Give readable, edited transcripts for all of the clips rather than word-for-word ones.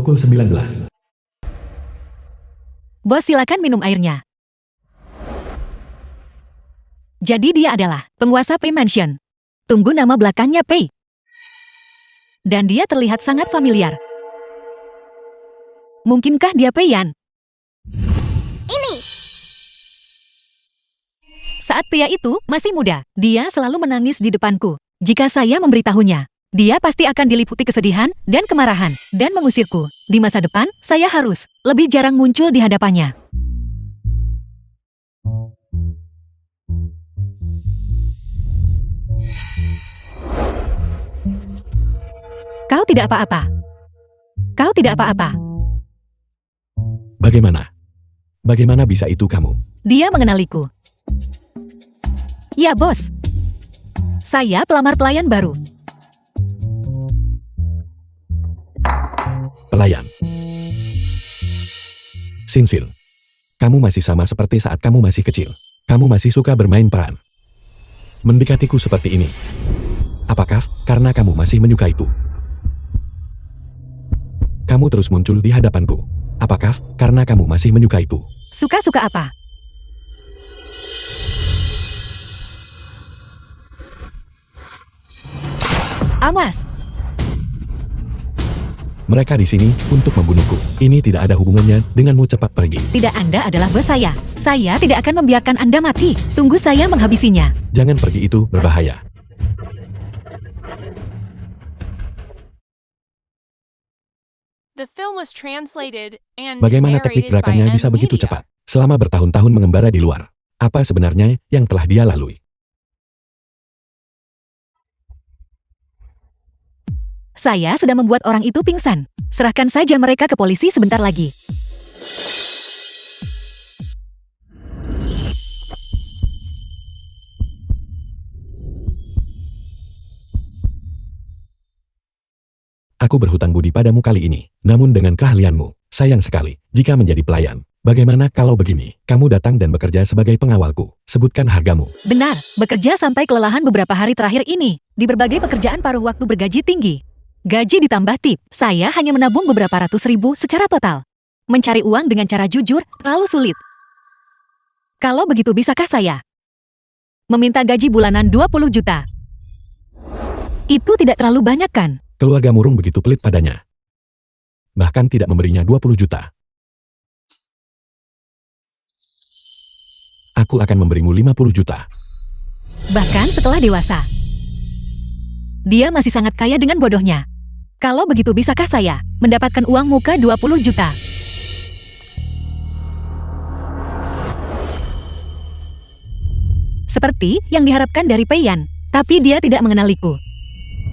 pukul 19. Bos, silakan minum airnya. Jadi dia adalah penguasa Pei Mansion. Tunggu, nama belakangnya Pei. Dan dia terlihat sangat familiar. Mungkinkah dia Pei Yan? Ini. Saat pria itu masih muda, dia selalu menangis di depanku. Jika saya memberitahunya, dia pasti akan diliputi kesedihan dan kemarahan, dan mengusirku. Di masa depan, saya harus lebih jarang muncul di hadapannya. Kau tidak apa-apa. Kau tidak apa-apa. Bagaimana? Bagaimana bisa itu kamu? Dia mengenaliku. Ya, bos. Saya pelamar pelayan baru. Pelayan. Sinsin. Kamu masih sama seperti saat kamu masih kecil. Kamu masih suka bermain peran. Mendekatiku seperti ini. Apakah karena kamu masih menyukaiku? Kamu terus muncul di hadapanku. Apakah karena kamu masih menyukaiku? Suka-suka apa? Awas! Mereka di sini untuk membunuhku. Ini tidak ada hubungannya denganmu, cepat pergi. Tidak, Anda adalah bos saya. Saya tidak akan membiarkan Anda mati. Tunggu saya menghabisinya. Jangan pergi, itu berbahaya. The film was translated and Bagaimana teknik narrated by gerakannya bisa begitu Media. cepat? Selama bertahun-tahun mengembara di luar. Apa sebenarnya yang telah dia lalui? Saya sudah membuat orang itu pingsan. Serahkan saja mereka ke polisi sebentar lagi. Aku berhutang budi padamu kali ini. Namun dengan keahlianmu, sayang sekali, jika menjadi pelayan. Bagaimana kalau begini, kamu datang dan bekerja sebagai pengawalku. Sebutkan hargamu. Benar, bekerja sampai kelelahan beberapa hari terakhir ini. Di berbagai pekerjaan paruh waktu bergaji tinggi. Gaji ditambah tip. Saya hanya menabung beberapa ratus ribu secara total. Mencari uang dengan cara jujur terlalu sulit. Kalau begitu, bisakah saya meminta gaji bulanan 20 juta? Itu tidak terlalu banyak, kan? Keluarga murung begitu pelit padanya. Bahkan tidak memberinya 20 juta. Aku akan memberimu 50 juta. Bahkan setelah dewasa. Dia masih sangat kaya dengan bodohnya. Kalau begitu, bisakah saya mendapatkan uang muka 20 juta? Seperti yang diharapkan dari Pei Yan, tapi dia tidak mengenaliku.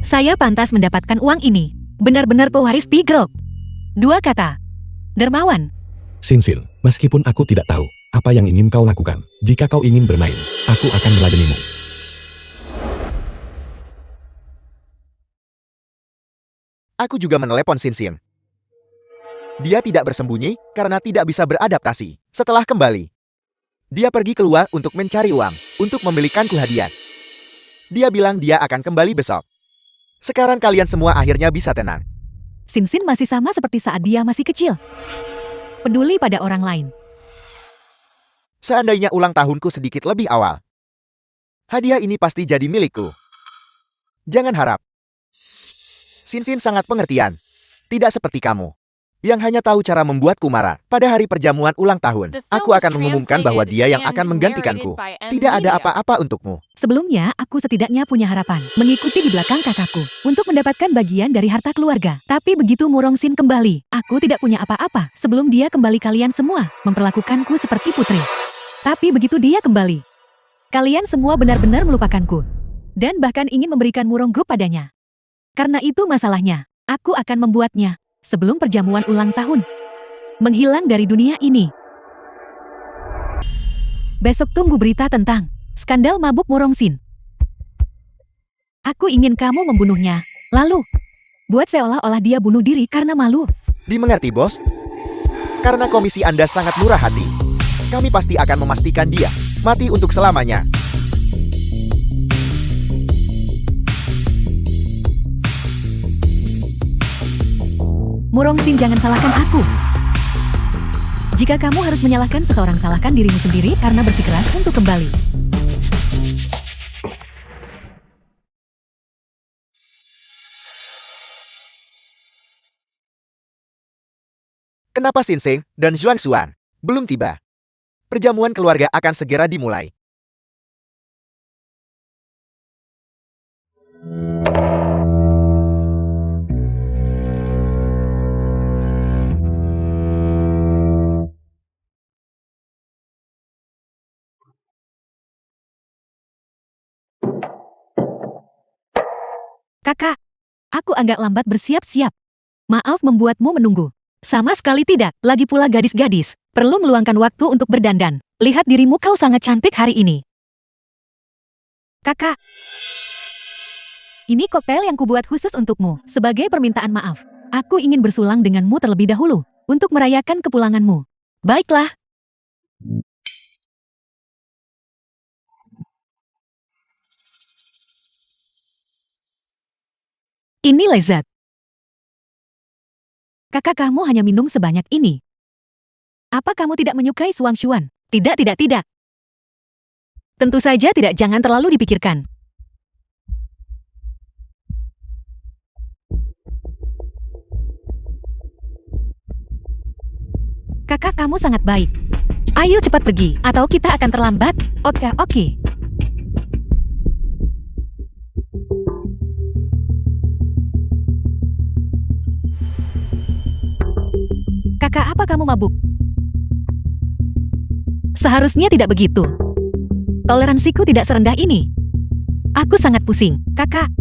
Saya pantas mendapatkan uang ini. Benar-benar pewaris Pigrok. 2 kata. Dermawan. Sinsil, meskipun aku tidak tahu apa yang ingin kau lakukan, jika kau ingin bermain, aku akan meladenimu. Aku juga menelepon Sinsin. Dia tidak bersembunyi karena tidak bisa beradaptasi. Setelah kembali, dia pergi keluar untuk mencari uang, untuk membelikanku hadiah. Dia bilang dia akan kembali besok. Sekarang kalian semua akhirnya bisa tenang. Sinsin masih sama seperti saat dia masih kecil. Peduli pada orang lain. Seandainya ulang tahunku sedikit lebih awal, hadiah ini pasti jadi milikku. Jangan harap. Sinsin sangat pengertian. Tidak seperti kamu, yang hanya tahu cara membuatku marah. Pada hari perjamuan ulang tahun, aku akan mengumumkan bahwa dia yang akan menggantikanku. Tidak ada apa-apa untukmu. Sebelumnya, aku setidaknya punya harapan mengikuti di belakang kakakku untuk mendapatkan bagian dari harta keluarga. Tapi begitu Murongsin kembali, aku tidak punya apa-apa. Sebelum dia kembali, kalian semua memperlakukanku seperti putri. Tapi begitu dia kembali, kalian semua benar-benar melupakanku. Dan bahkan ingin memberikan Murong Group padanya. Karena itu masalahnya, aku akan membuatnya sebelum perjamuan ulang tahun menghilang dari dunia ini. Besok tunggu berita tentang skandal mabuk Murongsin. Aku ingin kamu membunuhnya, lalu buat seolah-olah dia bunuh diri karena malu. Dimengerti, bos? Karena komisi Anda sangat murah hati, kami pasti akan memastikan dia mati untuk selamanya. Murongsin, jangan salahkan aku. Jika kamu harus menyalahkan seseorang, salahkan dirimu sendiri karena bersikeras untuk kembali. Kenapa Xinsing dan Xuan belum tiba? Perjamuan keluarga akan segera dimulai. Kakak, aku agak lambat bersiap-siap. Maaf membuatmu menunggu. Sama sekali tidak, lagi pula gadis-gadis, perlu meluangkan waktu untuk berdandan. Lihat dirimu, kau sangat cantik hari ini. Kakak, ini koktail yang kubuat khusus untukmu. Sebagai permintaan maaf, aku ingin bersulang denganmu terlebih dahulu, untuk merayakan kepulanganmu. Baiklah. Ini lezat. Kakak, kamu hanya minum sebanyak ini. Apa kamu tidak menyukai Xuan? Tidak, tidak, tidak. Tentu saja tidak, jangan terlalu dipikirkan. Kakak, kamu sangat baik. Ayo cepat pergi, atau kita akan terlambat. Oke, oke. Kakak, apa kamu mabuk? Seharusnya tidak begitu. Toleransiku tidak serendah ini. Aku sangat pusing. Kakak,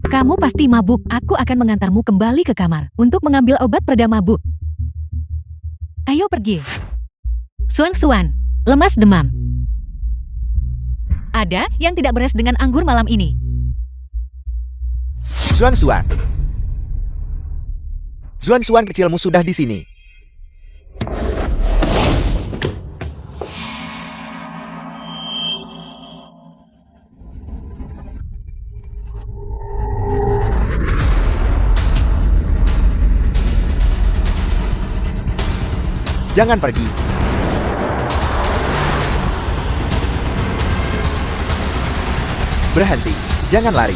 kamu pasti mabuk. Aku akan mengantarmu kembali ke kamar untuk mengambil obat pereda mabuk. Ayo pergi. Xuan, lemas demam. Ada yang tidak beres dengan anggur malam ini. Xuan kecilmu sudah di sini. Jangan pergi. Berhenti, jangan lari.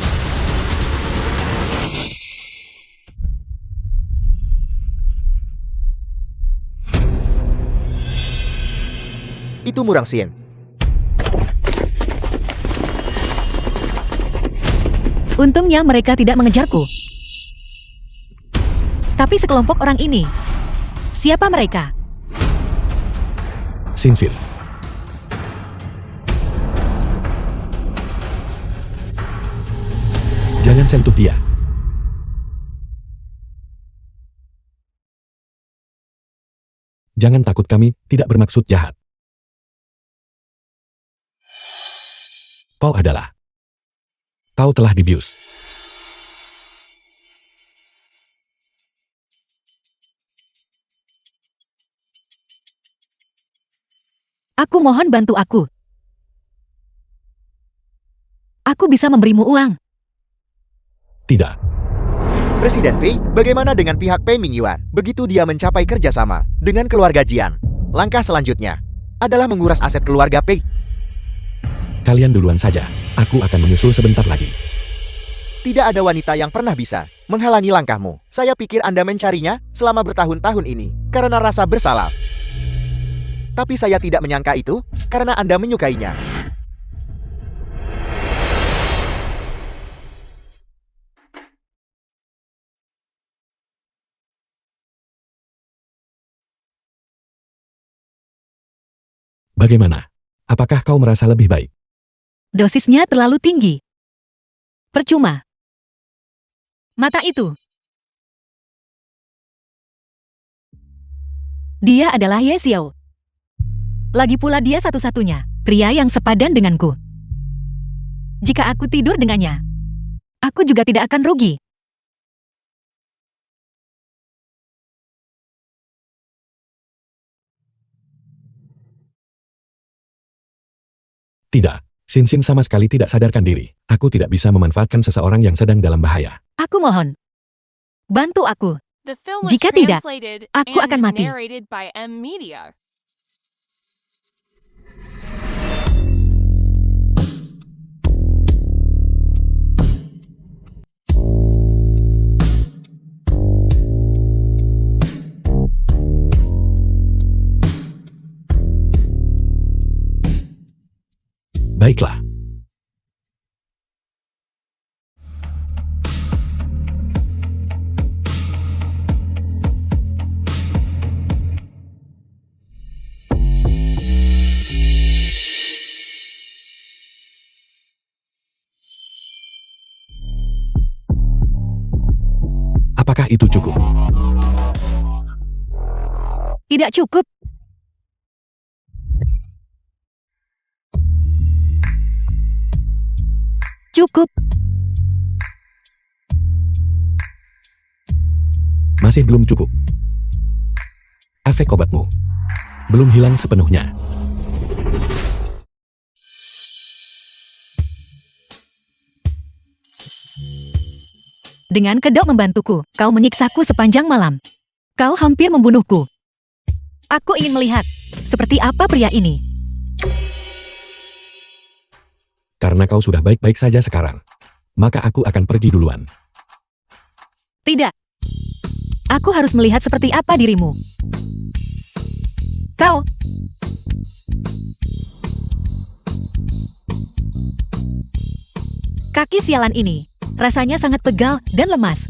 Itu Murongsin. Untungnya mereka tidak mengejarku. Tapi sekelompok orang ini, siapa mereka? Xinxin. Jangan sentuh dia. Jangan takut, kami tidak bermaksud jahat. Kau telah dibius. Aku mohon bantu aku. Aku bisa memberimu uang. Tidak. Presiden Pei, bagaimana dengan pihak Pei Mingyuan? Begitu dia mencapai kerjasama dengan keluarga Jian, langkah selanjutnya adalah menguras aset keluarga Pei. Kalian duluan saja. Aku akan menyusul sebentar lagi. Tidak ada wanita yang pernah bisa menghalangi langkahmu. Saya pikir Anda mencarinya selama bertahun-tahun ini karena rasa bersalah. Tapi saya tidak menyangka itu karena Anda menyukainya. Bagaimana? Apakah kau merasa lebih baik? Dosisnya terlalu tinggi. Percuma. Mata itu. Dia adalah Ye Xiao. Lagi pula dia satu-satunya pria yang sepadan denganku. Jika aku tidur dengannya, aku juga tidak akan rugi. Tidak. Xinxin sama sekali tidak sadarkan diri. Aku tidak bisa memanfaatkan seseorang yang sedang dalam bahaya. Aku mohon. Bantu aku. The film was Jika tidak, translated aku and akan mati. narrated by M Media. Baiklah. Apakah itu cukup? Tidak cukup. Cukup. Masih belum cukup. Efek obatmu belum hilang sepenuhnya. Dengan kedok membantuku, kau menyiksaku sepanjang malam. Kau hampir membunuhku. Aku ingin melihat seperti apa pria ini. Karena kau sudah baik-baik saja sekarang, maka aku akan pergi duluan. Tidak. Aku harus melihat seperti apa dirimu. Kau. Kaki sialan ini rasanya sangat pegal dan lemas.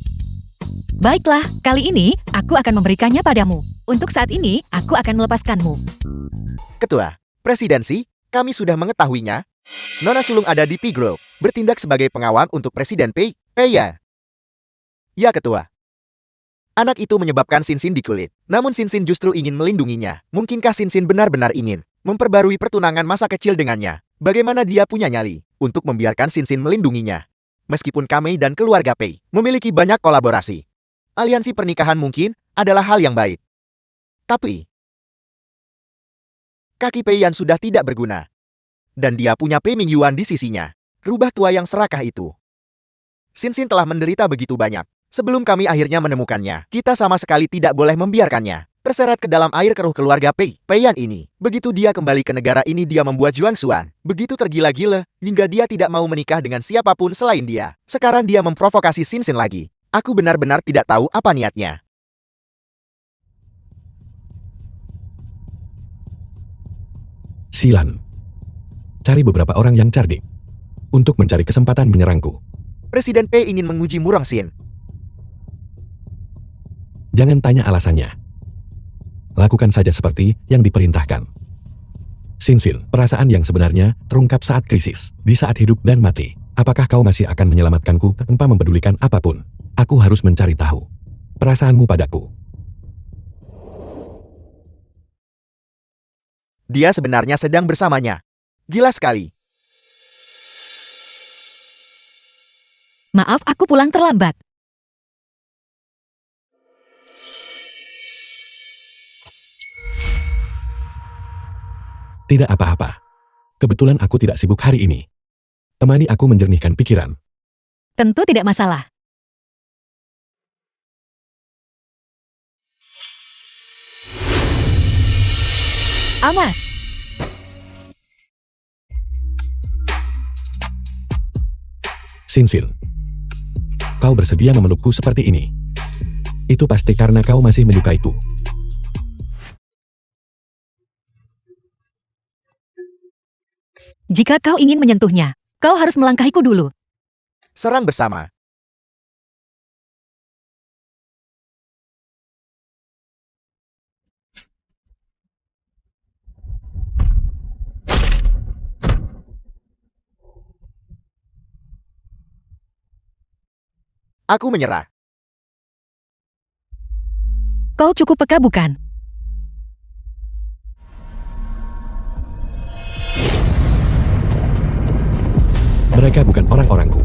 Baiklah, kali ini aku akan memberikannya padamu. Untuk saat ini, aku akan melepaskanmu. Ketua, presidensi, kami sudah mengetahuinya. Nona sulung ada di P Grove, bertindak sebagai pengawal untuk Presiden Pei. Ya. Ya, Ketua. Anak itu menyebabkan Sinsin dikulit. Namun Sinsin justru ingin melindunginya. Mungkinkah Sinsin benar-benar ingin memperbarui pertunangan masa kecil dengannya? Bagaimana dia punya nyali untuk membiarkan Sinsin melindunginya? Meskipun kami dan keluarga Pei memiliki banyak kolaborasi, aliansi pernikahan mungkin adalah hal yang baik. Tapi, kaki Pei Yan sudah tidak berguna. Dan dia punya Pei Mingyuan di sisinya. Rubah tua yang serakah itu. Sinsin telah menderita begitu banyak. Sebelum kami akhirnya menemukannya, kita sama sekali tidak boleh membiarkannya terseret ke dalam air keruh keluarga Pei Yan ini. Begitu dia kembali ke negara ini, dia membuat Juang Xuan begitu tergila-gila hingga dia tidak mau menikah dengan siapapun selain dia. Sekarang dia memprovokasi Sinsin lagi. Aku benar-benar tidak tahu apa niatnya. Silan. Cari beberapa orang yang cerdik untuk mencari kesempatan menyerangku. Presiden Pei ingin menguji Murong Xin. Jangan tanya alasannya. Lakukan saja seperti yang diperintahkan. Sinsin, perasaan yang sebenarnya terungkap saat krisis, di saat hidup dan mati. Apakah kau masih akan menyelamatkanku tanpa mempedulikan apapun? Aku harus mencari tahu perasaanmu padaku. Dia sebenarnya sedang bersamanya. Gila sekali. Maaf, aku pulang terlambat. Tidak apa-apa. Kebetulan aku tidak sibuk hari ini. Temani aku menjernihkan pikiran. Tentu tidak masalah. Awas. Sinsin, kau bersedia memelukku seperti ini. Itu pasti karena kau masih menyukaiku. Jika kau ingin menyentuhnya, kau harus melangkahiku dulu. Serang bersama. Aku menyerah. Kau cukup peka, bukan? Mereka bukan orang-orangku.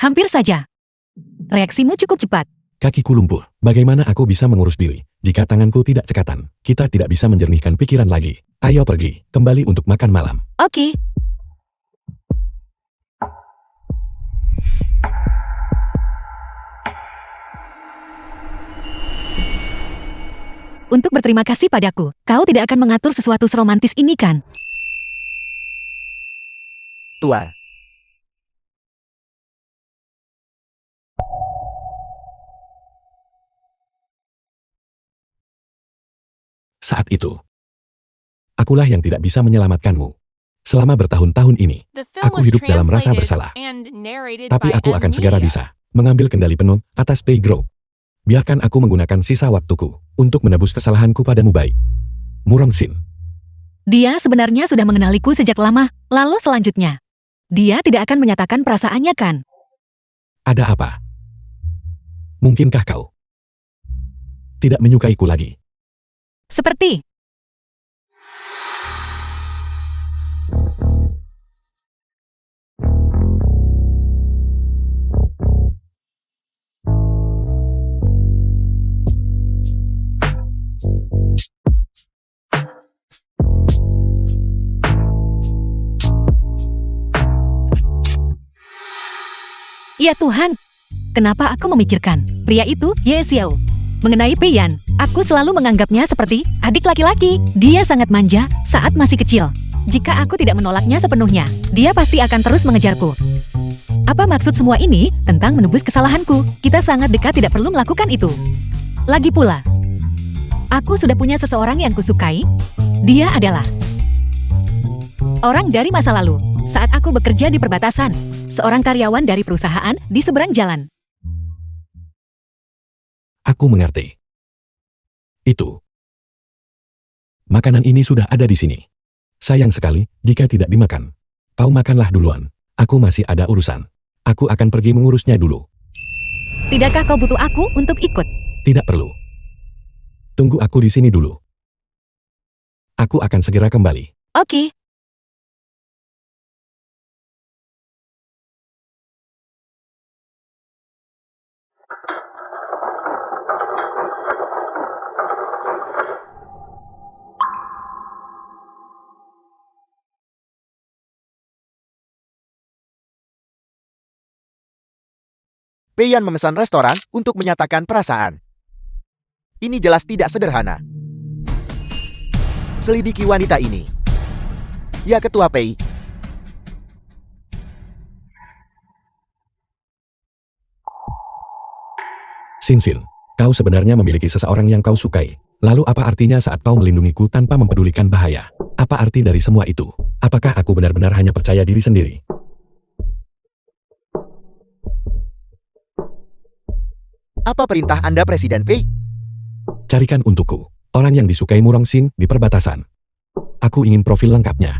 Hampir saja. Reaksimu cukup cepat. Kakiku lumpuh. Bagaimana aku bisa mengurus diri jika tanganku tidak cekatan? Kita tidak bisa menjernihkan pikiran lagi. Ayo pergi, kembali untuk makan malam. Oke. Untuk berterima kasih padaku, kau tidak akan mengatur sesuatu seromantis ini kan? Tua. Saat itu, akulah yang tidak bisa menyelamatkanmu. Selama bertahun-tahun ini, The film aku was hidup dalam rasa translated bersalah. and narrated Tapi by aku akan segera Media. bisa mengambil kendali penuh atas Pay Group. Biarkan aku menggunakan sisa waktuku untuk menebus kesalahanku padamu baik. Murongsin. Dia sebenarnya sudah mengenaliku sejak lama, lalu selanjutnya. Dia tidak akan menyatakan perasaannya kan? Ada apa? Mungkinkah kau tidak menyukaiku lagi? Seperti. Ya Tuhan, kenapa aku memikirkan pria itu, Ye Xiao? Mengenai Pei Yan, aku selalu menganggapnya seperti adik laki-laki. Dia sangat manja saat masih kecil. Jika aku tidak menolaknya sepenuhnya, dia pasti akan terus mengejarku. Apa maksud semua ini tentang menebus kesalahanku? Kita sangat dekat, tidak perlu melakukan itu. Lagi pula, aku sudah punya seseorang yang kusukai. Dia adalah orang dari masa lalu. Saat aku bekerja di perbatasan, seorang karyawan dari perusahaan di seberang jalan. Aku mengerti. Itu. Makanan ini sudah ada di sini. Sayang sekali jika tidak dimakan. Kau makanlah duluan. Aku masih ada urusan. Aku akan pergi mengurusnya dulu. Tidakkah kau butuh aku untuk ikut? Tidak perlu. Tunggu aku di sini dulu. Aku akan segera kembali. Oke. Pei Yan memesan restoran untuk menyatakan perasaan. Ini jelas tidak sederhana. Selidiki wanita ini. Ya Ketua Pei. Sinsin, kau sebenarnya memiliki seseorang yang kau sukai. Lalu apa artinya saat kau melindungiku tanpa mempedulikan bahaya? Apa arti dari semua itu? Apakah aku benar-benar hanya percaya diri sendiri? Apa perintah Anda Presiden Pei? Carikan untukku orang yang disukai Murongsin di perbatasan. Aku ingin profil lengkapnya.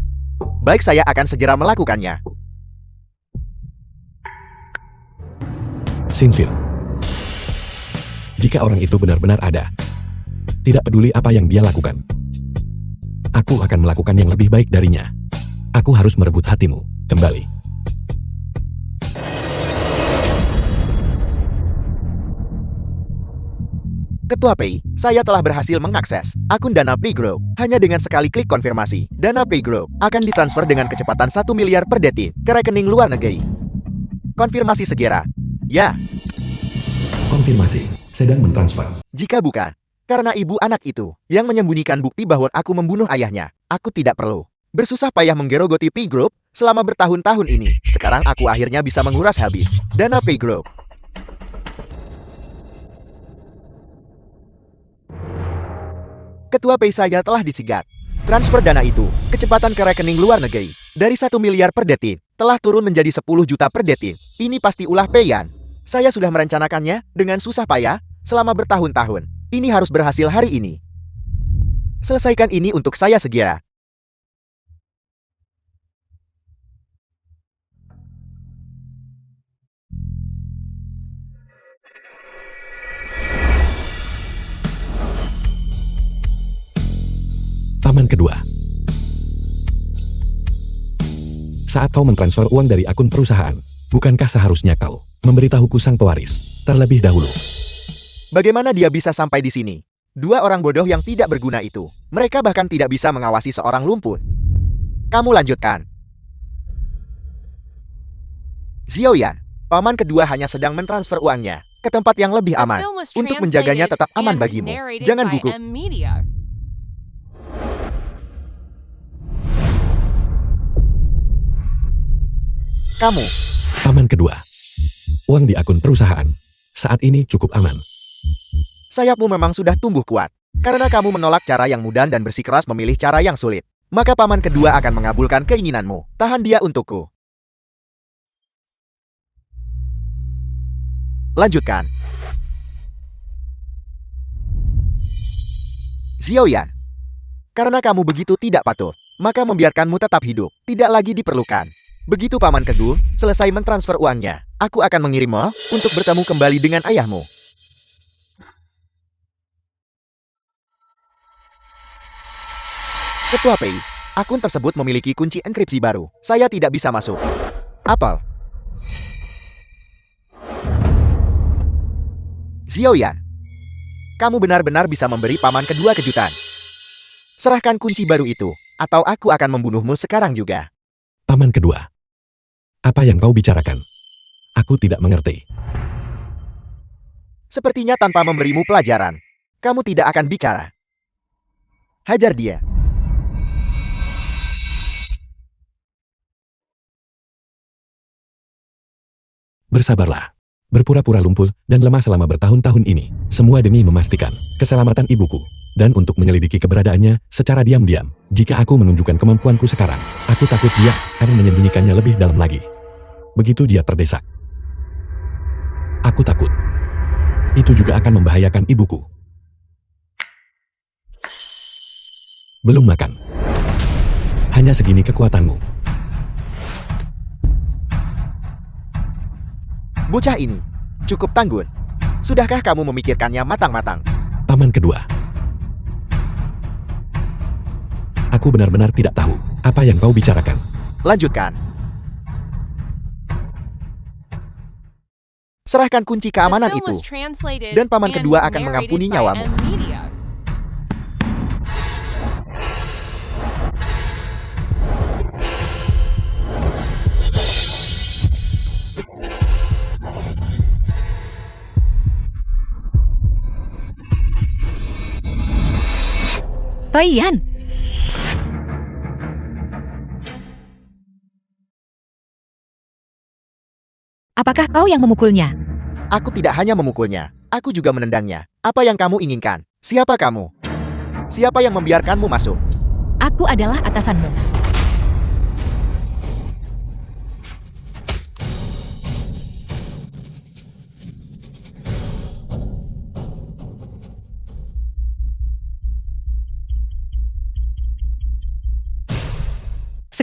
Baik, saya akan segera melakukannya. Sinsin. Jika orang itu benar-benar ada, tidak peduli apa yang dia lakukan, aku akan melakukan yang lebih baik darinya. Aku harus merebut hatimu kembali. Ketua Pei, saya telah berhasil mengakses akun Dana Pay Group. Hanya dengan sekali klik konfirmasi, Dana Pay Group akan ditransfer dengan kecepatan 1 miliar per detik ke rekening luar negeri. Konfirmasi segera. Ya, Konfirmasi, sedang mentransfer. jika bukan, karena ibu anak itu yang menyembunyikan bukti bahwa aku membunuh ayahnya, aku tidak perlu bersusah payah menggerogoti Pay Group selama bertahun-tahun ini. Sekarang aku akhirnya bisa menguras habis Dana Pay Group. Ketua Pei saya telah disigat. Transfer dana itu, kecepatan ke rekening luar negeri, dari 1 miliar per detik, telah turun menjadi 10 juta per detik. Ini pasti ulah Pei Yan. Saya sudah merencanakannya dengan susah payah selama bertahun-tahun. Ini harus berhasil hari ini. Selesaikan ini untuk saya segera. Taman kedua. Saat kau mentransfer uang dari akun perusahaan, bukankah seharusnya kau memberitahuku sang pewaris terlebih dahulu? Bagaimana dia bisa sampai di sini? Dua orang bodoh yang tidak berguna itu. Mereka bahkan tidak bisa mengawasi seorang lumpuh. Kamu lanjutkan. Xiaoyan, paman kedua hanya sedang mentransfer uangnya ke tempat yang lebih The aman. film was Untuk menjaganya translated tetap aman and bagimu. narrated Jangan by gugup. M Media. Kamu, Paman kedua. Uang di akun perusahaan. Saat ini cukup aman. sayapmu memang sudah tumbuh kuat. Karena kamu menolak cara yang mudah dan bersikeras memilih cara yang sulit. Maka paman kedua akan mengabulkan keinginanmu. Tahan dia untukku. Lanjutkan. Xiaoyan, karena kamu begitu tidak patuh, maka membiarkanmu tetap hidup tidak lagi diperlukan. Begitu paman kedua selesai mentransfer uangnya, aku akan mengirimmu untuk bertemu kembali dengan ayahmu. Ketua PI, akun tersebut memiliki kunci enkripsi baru. Saya tidak bisa masuk. Apel. Xiaoyan, kamu benar-benar bisa memberi paman kedua kejutan. Serahkan kunci baru itu, atau aku akan membunuhmu sekarang juga. Paman kedua. Apa yang kau bicarakan? Aku tidak mengerti. Sepertinya tanpa memberimu pelajaran, kamu tidak akan bicara. Hajar dia. Bersabarlah. Berpura-pura lumpuh dan lemah selama bertahun-tahun ini. Semua demi memastikan keselamatan ibuku. Dan untuk menyelidiki keberadaannya secara diam-diam. Jika aku menunjukkan kemampuanku sekarang, aku takut dia akan menyembunyikannya lebih dalam lagi. Begitu dia terdesak. Aku takut. Itu juga akan membahayakan ibuku. Belum makan. Hanya segini kekuatanmu. Bocah ini cukup tangguh. Sudahkah kamu memikirkannya matang-matang? Paman kedua. Aku benar-benar tidak tahu apa yang kau bicarakan. Lanjutkan. Serahkan kunci keamanan The film itu. was translated Dan paman and kedua akan narrated mengampuni by nyawamu. M Media. Toian, apakah kau yang memukulnya? Aku tidak hanya memukulnya, aku juga menendangnya. Apa yang kamu inginkan? Siapa kamu? Siapa yang membiarkanmu masuk? Aku adalah atasanmu.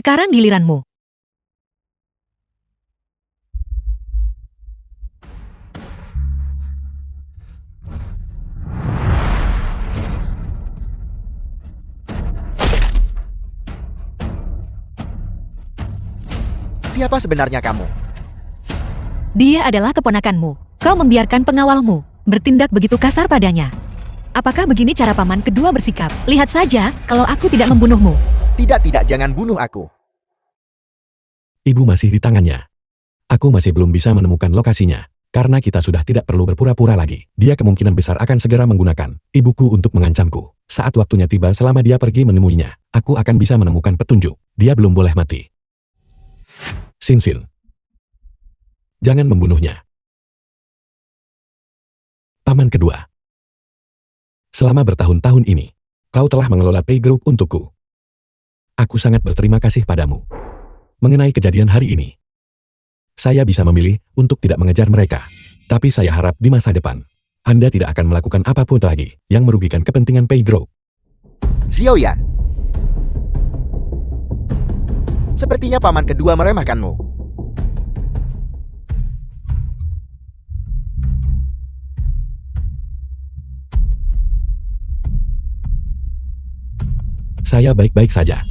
Sekarang giliranmu. Siapa sebenarnya kamu? Dia adalah keponakanmu. Kau membiarkan pengawalmu bertindak begitu kasar padanya. Apakah begini cara paman kedua bersikap? Lihat saja kalau aku tidak membunuhmu. Tidak, jangan bunuh aku. Ibu masih di tangannya. Aku masih belum bisa menemukan lokasinya. Karena kita sudah tidak perlu berpura-pura lagi. Dia kemungkinan besar akan segera menggunakan ibuku untuk mengancamku. Saat waktunya tiba selama dia pergi menemuinya, aku akan bisa menemukan petunjuk. Dia belum boleh mati. Sinsin. Jangan membunuhnya. Paman kedua. Selama bertahun-tahun ini, kau telah mengelola playgroup untukku. Aku sangat berterima kasih padamu. Mengenai kejadian hari ini, saya bisa memilih untuk tidak mengejar mereka. Tapi saya harap di masa depan, Anda tidak akan melakukan apapun lagi yang merugikan kepentingan playgroup. Xiaoyan. Sepertinya paman kedua meremehkanmu. Saya baik-baik saja.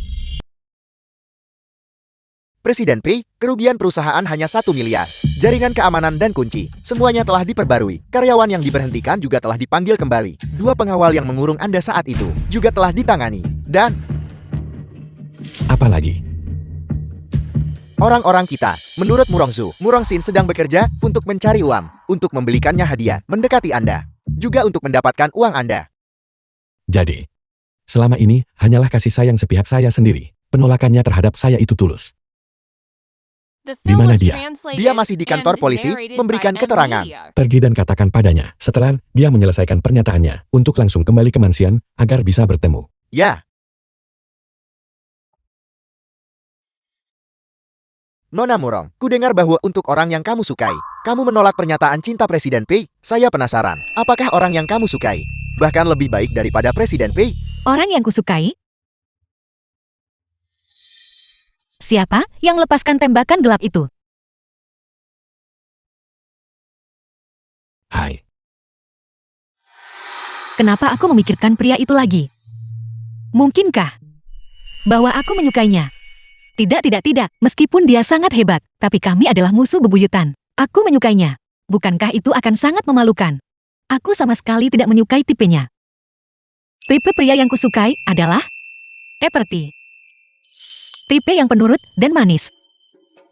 Presiden Pei, kerugian perusahaan hanya 1 miliar. Jaringan keamanan dan kunci, semuanya telah diperbarui. Karyawan yang diberhentikan juga telah dipanggil kembali. 2 pengawal yang mengurung Anda saat itu juga telah ditangani. Dan Apalagi? orang-orang kita, menurut Murongzu, Murongsin sedang bekerja untuk mencari uang, untuk membelikannya hadiah, mendekati Anda, juga untuk mendapatkan uang Anda. Jadi, selama ini hanyalah kasih sayang sepihak saya sendiri. Penolakannya terhadap saya itu tulus. The Di film mana was dia? translated Dia masih di kantor and polisi, narrated memberikan by keterangan. M-Media. Pergi dan katakan padanya, setelah dia menyelesaikan pernyataannya, untuk langsung kembali ke mansion, agar bisa bertemu. Ya. Nona Murong, kudengar bahwa untuk orang yang kamu sukai, kamu menolak pernyataan cinta Presiden Pei. Saya penasaran, apakah orang yang kamu sukai bahkan lebih baik daripada Presiden Pei? Orang yang kusukai? Siapa yang lepaskan tembakan gelap itu? Hai, Kenapa aku memikirkan pria itu lagi? Mungkinkah bahwa aku menyukainya? Tidak. Meskipun dia sangat hebat, tapi kami adalah musuh bebuyutan. Aku menyukainya. Bukankah itu akan sangat memalukan? Aku sama sekali tidak menyukai tipenya. Tipe pria yang kusukai adalah Eperti. Tipe yang penurut dan manis.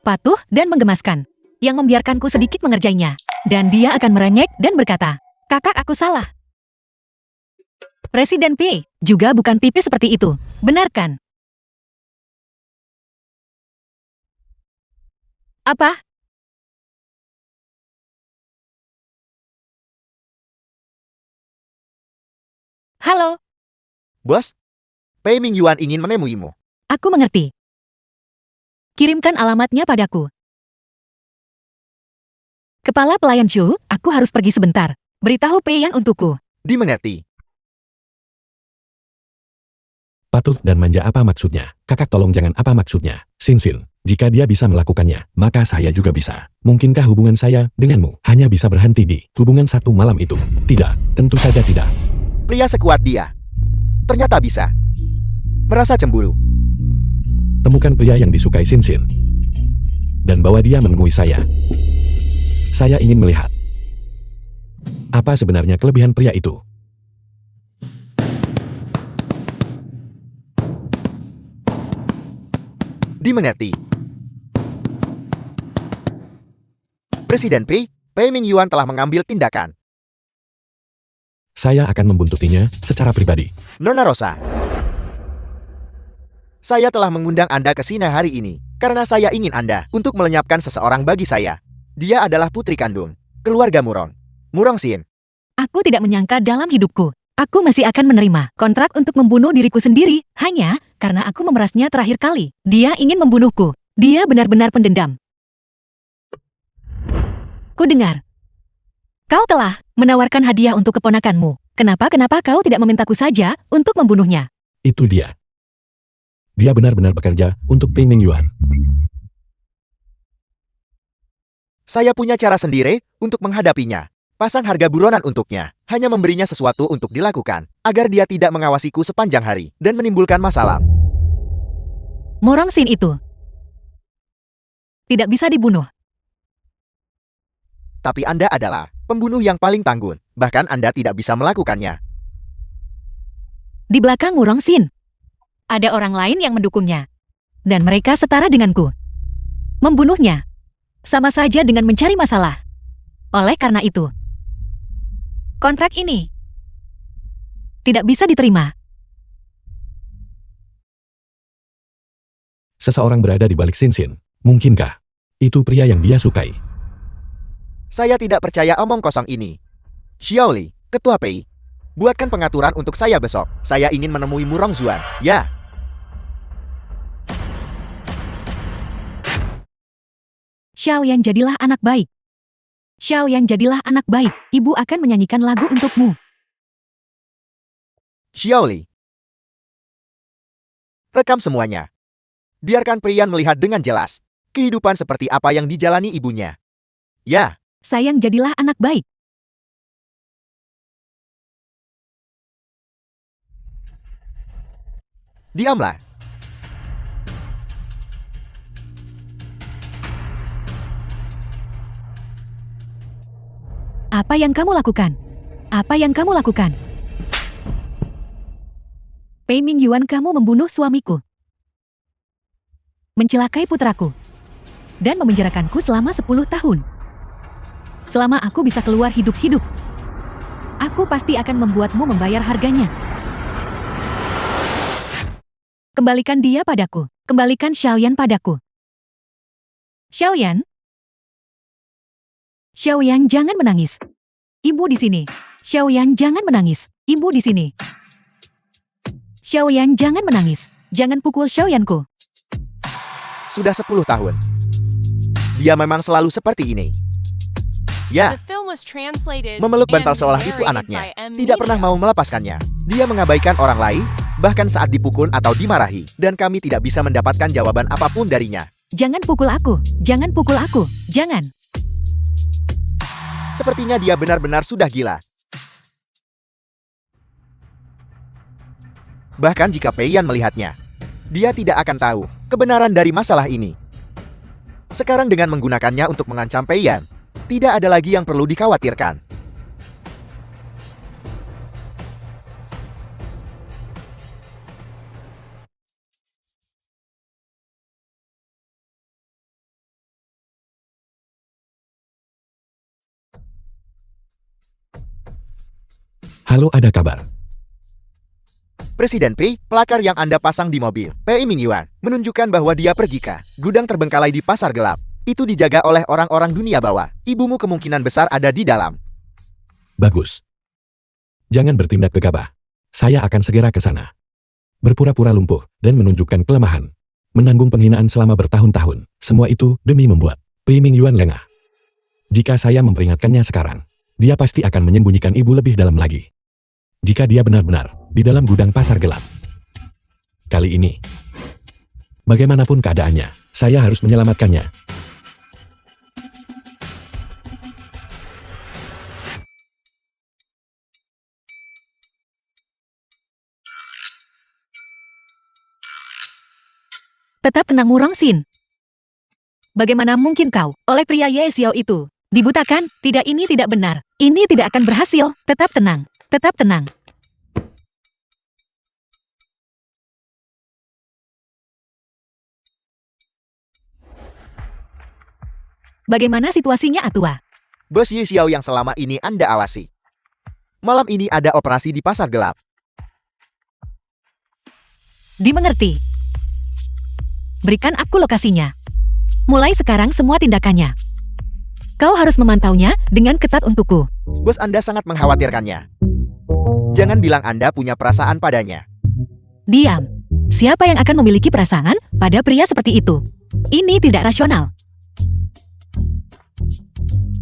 Patuh dan menggemaskan. Yang membiarkanku sedikit mengerjainya. Dan dia akan merengek dan berkata, "Kakak, aku salah." Presiden P juga bukan tipe seperti itu. Benar kan? Apa? Halo, Bos, Pei Mingyuan ingin menemuimu. aku mengerti. Kirimkan alamatnya padaku. Kepala pelayan Chu, aku harus pergi sebentar. Beritahu Pei Yan untukku. Dimengerti. patuh dan manja apa maksudnya? Kakak tolong jangan apa maksudnya. Sinsin, jika dia bisa melakukannya, maka saya juga bisa. Mungkinkah hubungan saya denganmu hanya bisa berhenti di hubungan satu malam itu? Tidak, tentu saja tidak. Pria sekuat dia ternyata bisa merasa cemburu. Temukan pria yang disukai Sinsin. Dan bawa dia menemui saya. Saya ingin melihat. Apa sebenarnya kelebihan pria itu? Dimengerti. Presiden Pei Mingyuan telah mengambil tindakan. Saya akan membuntutinya secara pribadi. Nona Rosa, saya telah mengundang Anda ke sini hari ini karena saya ingin Anda untuk melenyapkan seseorang bagi saya. Dia adalah putri kandung keluarga Murong, Murongsin. Aku tidak menyangka dalam hidupku. Aku masih akan menerima kontrak untuk membunuh diriku sendiri, hanya karena aku memerasnya terakhir kali. Dia ingin membunuhku. Dia benar-benar pendendam. Ku dengar. Kau telah menawarkan hadiah untuk keponakanmu. Kenapa kau tidak memintaku saja untuk membunuhnya? Itu dia. Dia benar-benar bekerja untuk Pei Mingyuan. Saya punya cara sendiri untuk menghadapinya. Pasang harga buronan untuknya. Hanya memberinya sesuatu untuk dilakukan, agar dia tidak mengawasiku sepanjang hari dan menimbulkan masalah. Murongsin itu tidak bisa dibunuh. Tapi Anda adalah pembunuh yang paling tangguh. Bahkan Anda tidak bisa melakukannya. Di belakang Murongsin ada orang lain yang mendukungnya. Dan mereka setara denganku. Membunuhnya sama saja dengan mencari masalah. Oleh karena itu, kontrak ini tidak bisa diterima. Seseorang berada di balik Sinsin. Mungkinkah itu pria yang dia sukai? Saya tidak percaya omong kosong ini. Xiaoli, Ketua Pei, buatkan pengaturan untuk saya besok. Saya ingin menemui Murong Zuan. Ya. Xiaoyan, jadilah anak baik. Xiaoyan, jadilah anak baik. Ibu akan menyanyikan lagu untukmu. Xiaoli. Rekam semuanya. Biarkan Priyan melihat dengan jelas kehidupan seperti apa yang dijalani ibunya. Ya. Sayang, jadilah anak baik. Diamlah. Apa yang kamu lakukan? Apa yang kamu lakukan? Pei Mingyuan, kamu membunuh suamiku. Mencelakai putraku. Dan memenjarakanku selama 10 tahun. Selama aku bisa keluar hidup-hidup, aku pasti akan membuatmu membayar harganya. Kembalikan dia padaku. Kembalikan Xiaoyan padaku. Xiaoyan? Xiaoyan, jangan menangis. Ibu di sini. Xiaoyan, jangan menangis. Ibu di sini. Xiaoyan, jangan menangis. Jangan pukul Xiaoyanku. Sudah 10 tahun. Dia memang selalu seperti ini. Ya, The film was translated memeluk bantal and seolah itu narrated anaknya. by M. Tidak pernah Mineo. mau melepaskannya. Dia mengabaikan orang lain, bahkan saat dipukul atau dimarahi. Dan kami tidak bisa mendapatkan jawaban apapun darinya. Jangan pukul aku. Jangan pukul aku. Jangan. Sepertinya dia benar-benar sudah gila. Bahkan jika Pei Yan melihatnya, dia tidak akan tahu kebenaran dari masalah ini. Sekarang dengan menggunakannya untuk mengancam Pei Yan, tidak ada lagi yang perlu dikhawatirkan. Halo, ada kabar. Presiden Pei, pelakar yang Anda pasang di mobil, Pei Mingyuan, menunjukkan bahwa dia pergi ke gudang terbengkalai di pasar gelap. Itu dijaga oleh orang-orang dunia bawah. Ibumu kemungkinan besar ada di dalam. Bagus. Jangan bertindak gegabah. Saya akan segera ke sana. Berpura-pura lumpuh dan menunjukkan kelemahan. Menanggung penghinaan selama bertahun-tahun. Semua itu demi membuat Pei Mingyuan lengah. Jika saya memperingatkannya sekarang, dia pasti akan menyembunyikan ibu lebih dalam lagi. Jika dia benar-benar di dalam gudang pasar gelap. Kali ini, bagaimanapun keadaannya, saya harus menyelamatkannya. Tetap tenang, Wurong Xin. Bagaimana mungkin kau, oleh pria Ye Xiao itu, dibutakan? Tidak, ini tidak benar. Ini tidak akan berhasil. Tetap tenang. Tetap tenang. Bagaimana situasinya, Atua? Bos Yi Xiao yang selama ini Anda awasi. Malam ini ada operasi di pasar gelap. Dimengerti. Berikan aku lokasinya. Mulai sekarang semua tindakannya. Kau harus memantaunya dengan ketat untukku. Bos Anda sangat mengkhawatirkannya. Jangan bilang Anda punya perasaan padanya. Diam. Siapa yang akan memiliki perasaan pada pria seperti itu? Ini tidak rasional.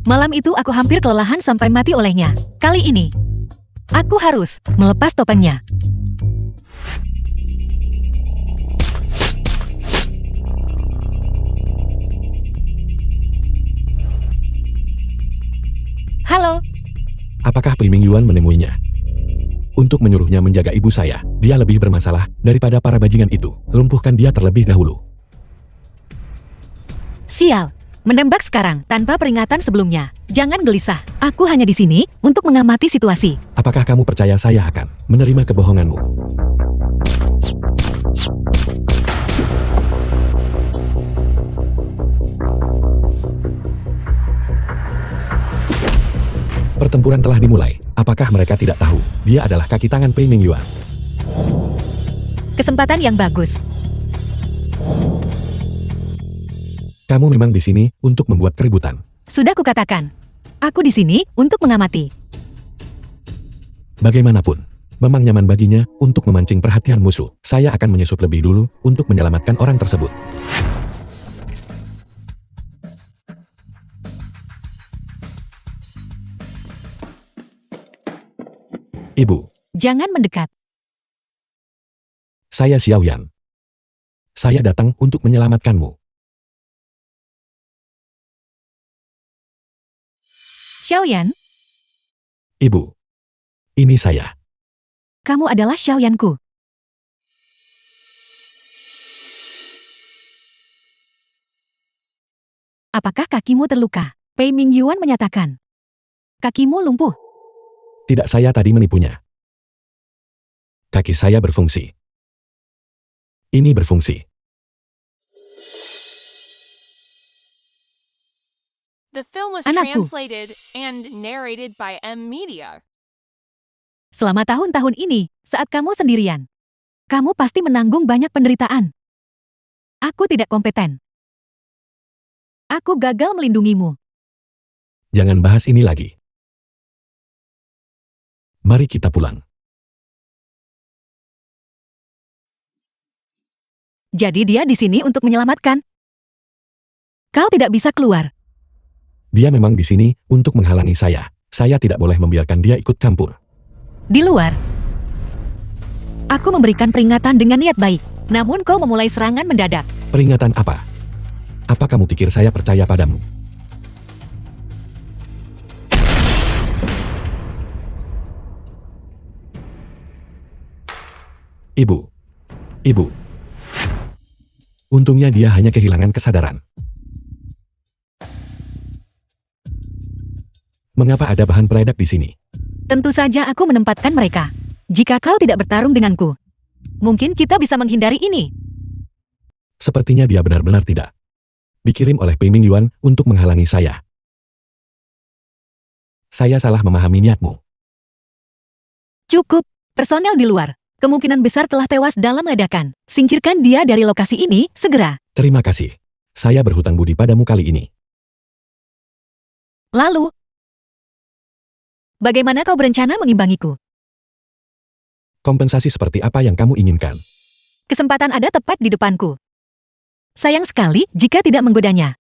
Malam itu aku hampir kelelahan sampai mati olehnya. Kali ini, aku harus melepas topengnya. Halo, Apakah Pei Mingyuan menemuinya? Untuk menyuruhnya menjaga ibu saya, dia lebih bermasalah daripada para bajingan itu. Lumpuhkan dia terlebih dahulu. sial. Menembak sekarang tanpa peringatan sebelumnya. Jangan gelisah. Aku hanya di sini untuk mengamati situasi. Apakah kamu percaya saya akan menerima kebohonganmu? Pertempuran telah dimulai. Apakah mereka tidak tahu dia adalah kaki tangan Pei Mingyuan? Kesempatan yang bagus. Kamu memang di sini untuk membuat keributan. Sudah kukatakan. Aku di sini untuk mengamati. Bagaimanapun, memang nyaman baginya untuk memancing perhatian musuh. Saya akan menyusup lebih dulu untuk menyelamatkan orang tersebut. Ibu, Jangan mendekat. saya Xiaoyan. Saya datang untuk menyelamatkanmu. Xiaoyan, Ibu, ini saya. kamu adalah Xiaoyanku. Apakah kakimu terluka? Pei Mingyuan menyatakan. Kakimu lumpuh. Tidak, saya tadi menipunya. Kaki saya berfungsi. Ini berfungsi. The film was Anakku. translated and narrated by M Media. Selama tahun-tahun ini, saat kamu sendirian, kamu pasti menanggung banyak penderitaan. Aku tidak kompeten. Aku gagal melindungimu. Jangan bahas ini lagi. Mari kita pulang. Jadi dia di sini untuk menyelamatkan. Kau tidak bisa keluar. Dia memang di sini untuk menghalangi saya. Saya tidak boleh membiarkan dia ikut campur. Di luar. Aku memberikan peringatan dengan niat baik. Namun kau memulai serangan mendadak. Peringatan apa? Apa kamu pikir saya percaya padamu? Ibu. Untungnya dia hanya kehilangan kesadaran. Mengapa ada bahan peledak di sini? Tentu saja aku menempatkan mereka. Jika kau tidak bertarung denganku, mungkin kita bisa menghindari ini. Sepertinya dia benar-benar tidak. Dikirim oleh Pei Mingyuan untuk menghalangi saya. Saya salah memahami niatmu. Cukup, personel di luar. Kemungkinan besar telah tewas dalam ledakan. Singkirkan dia dari lokasi ini, segera. Terima kasih. Saya berhutang budi padamu kali ini. Lalu, bagaimana kau berencana mengimbangiku? Kompensasi seperti apa yang kamu inginkan? Kesempatan ada tepat di depanku. Sayang sekali jika tidak menggodanya.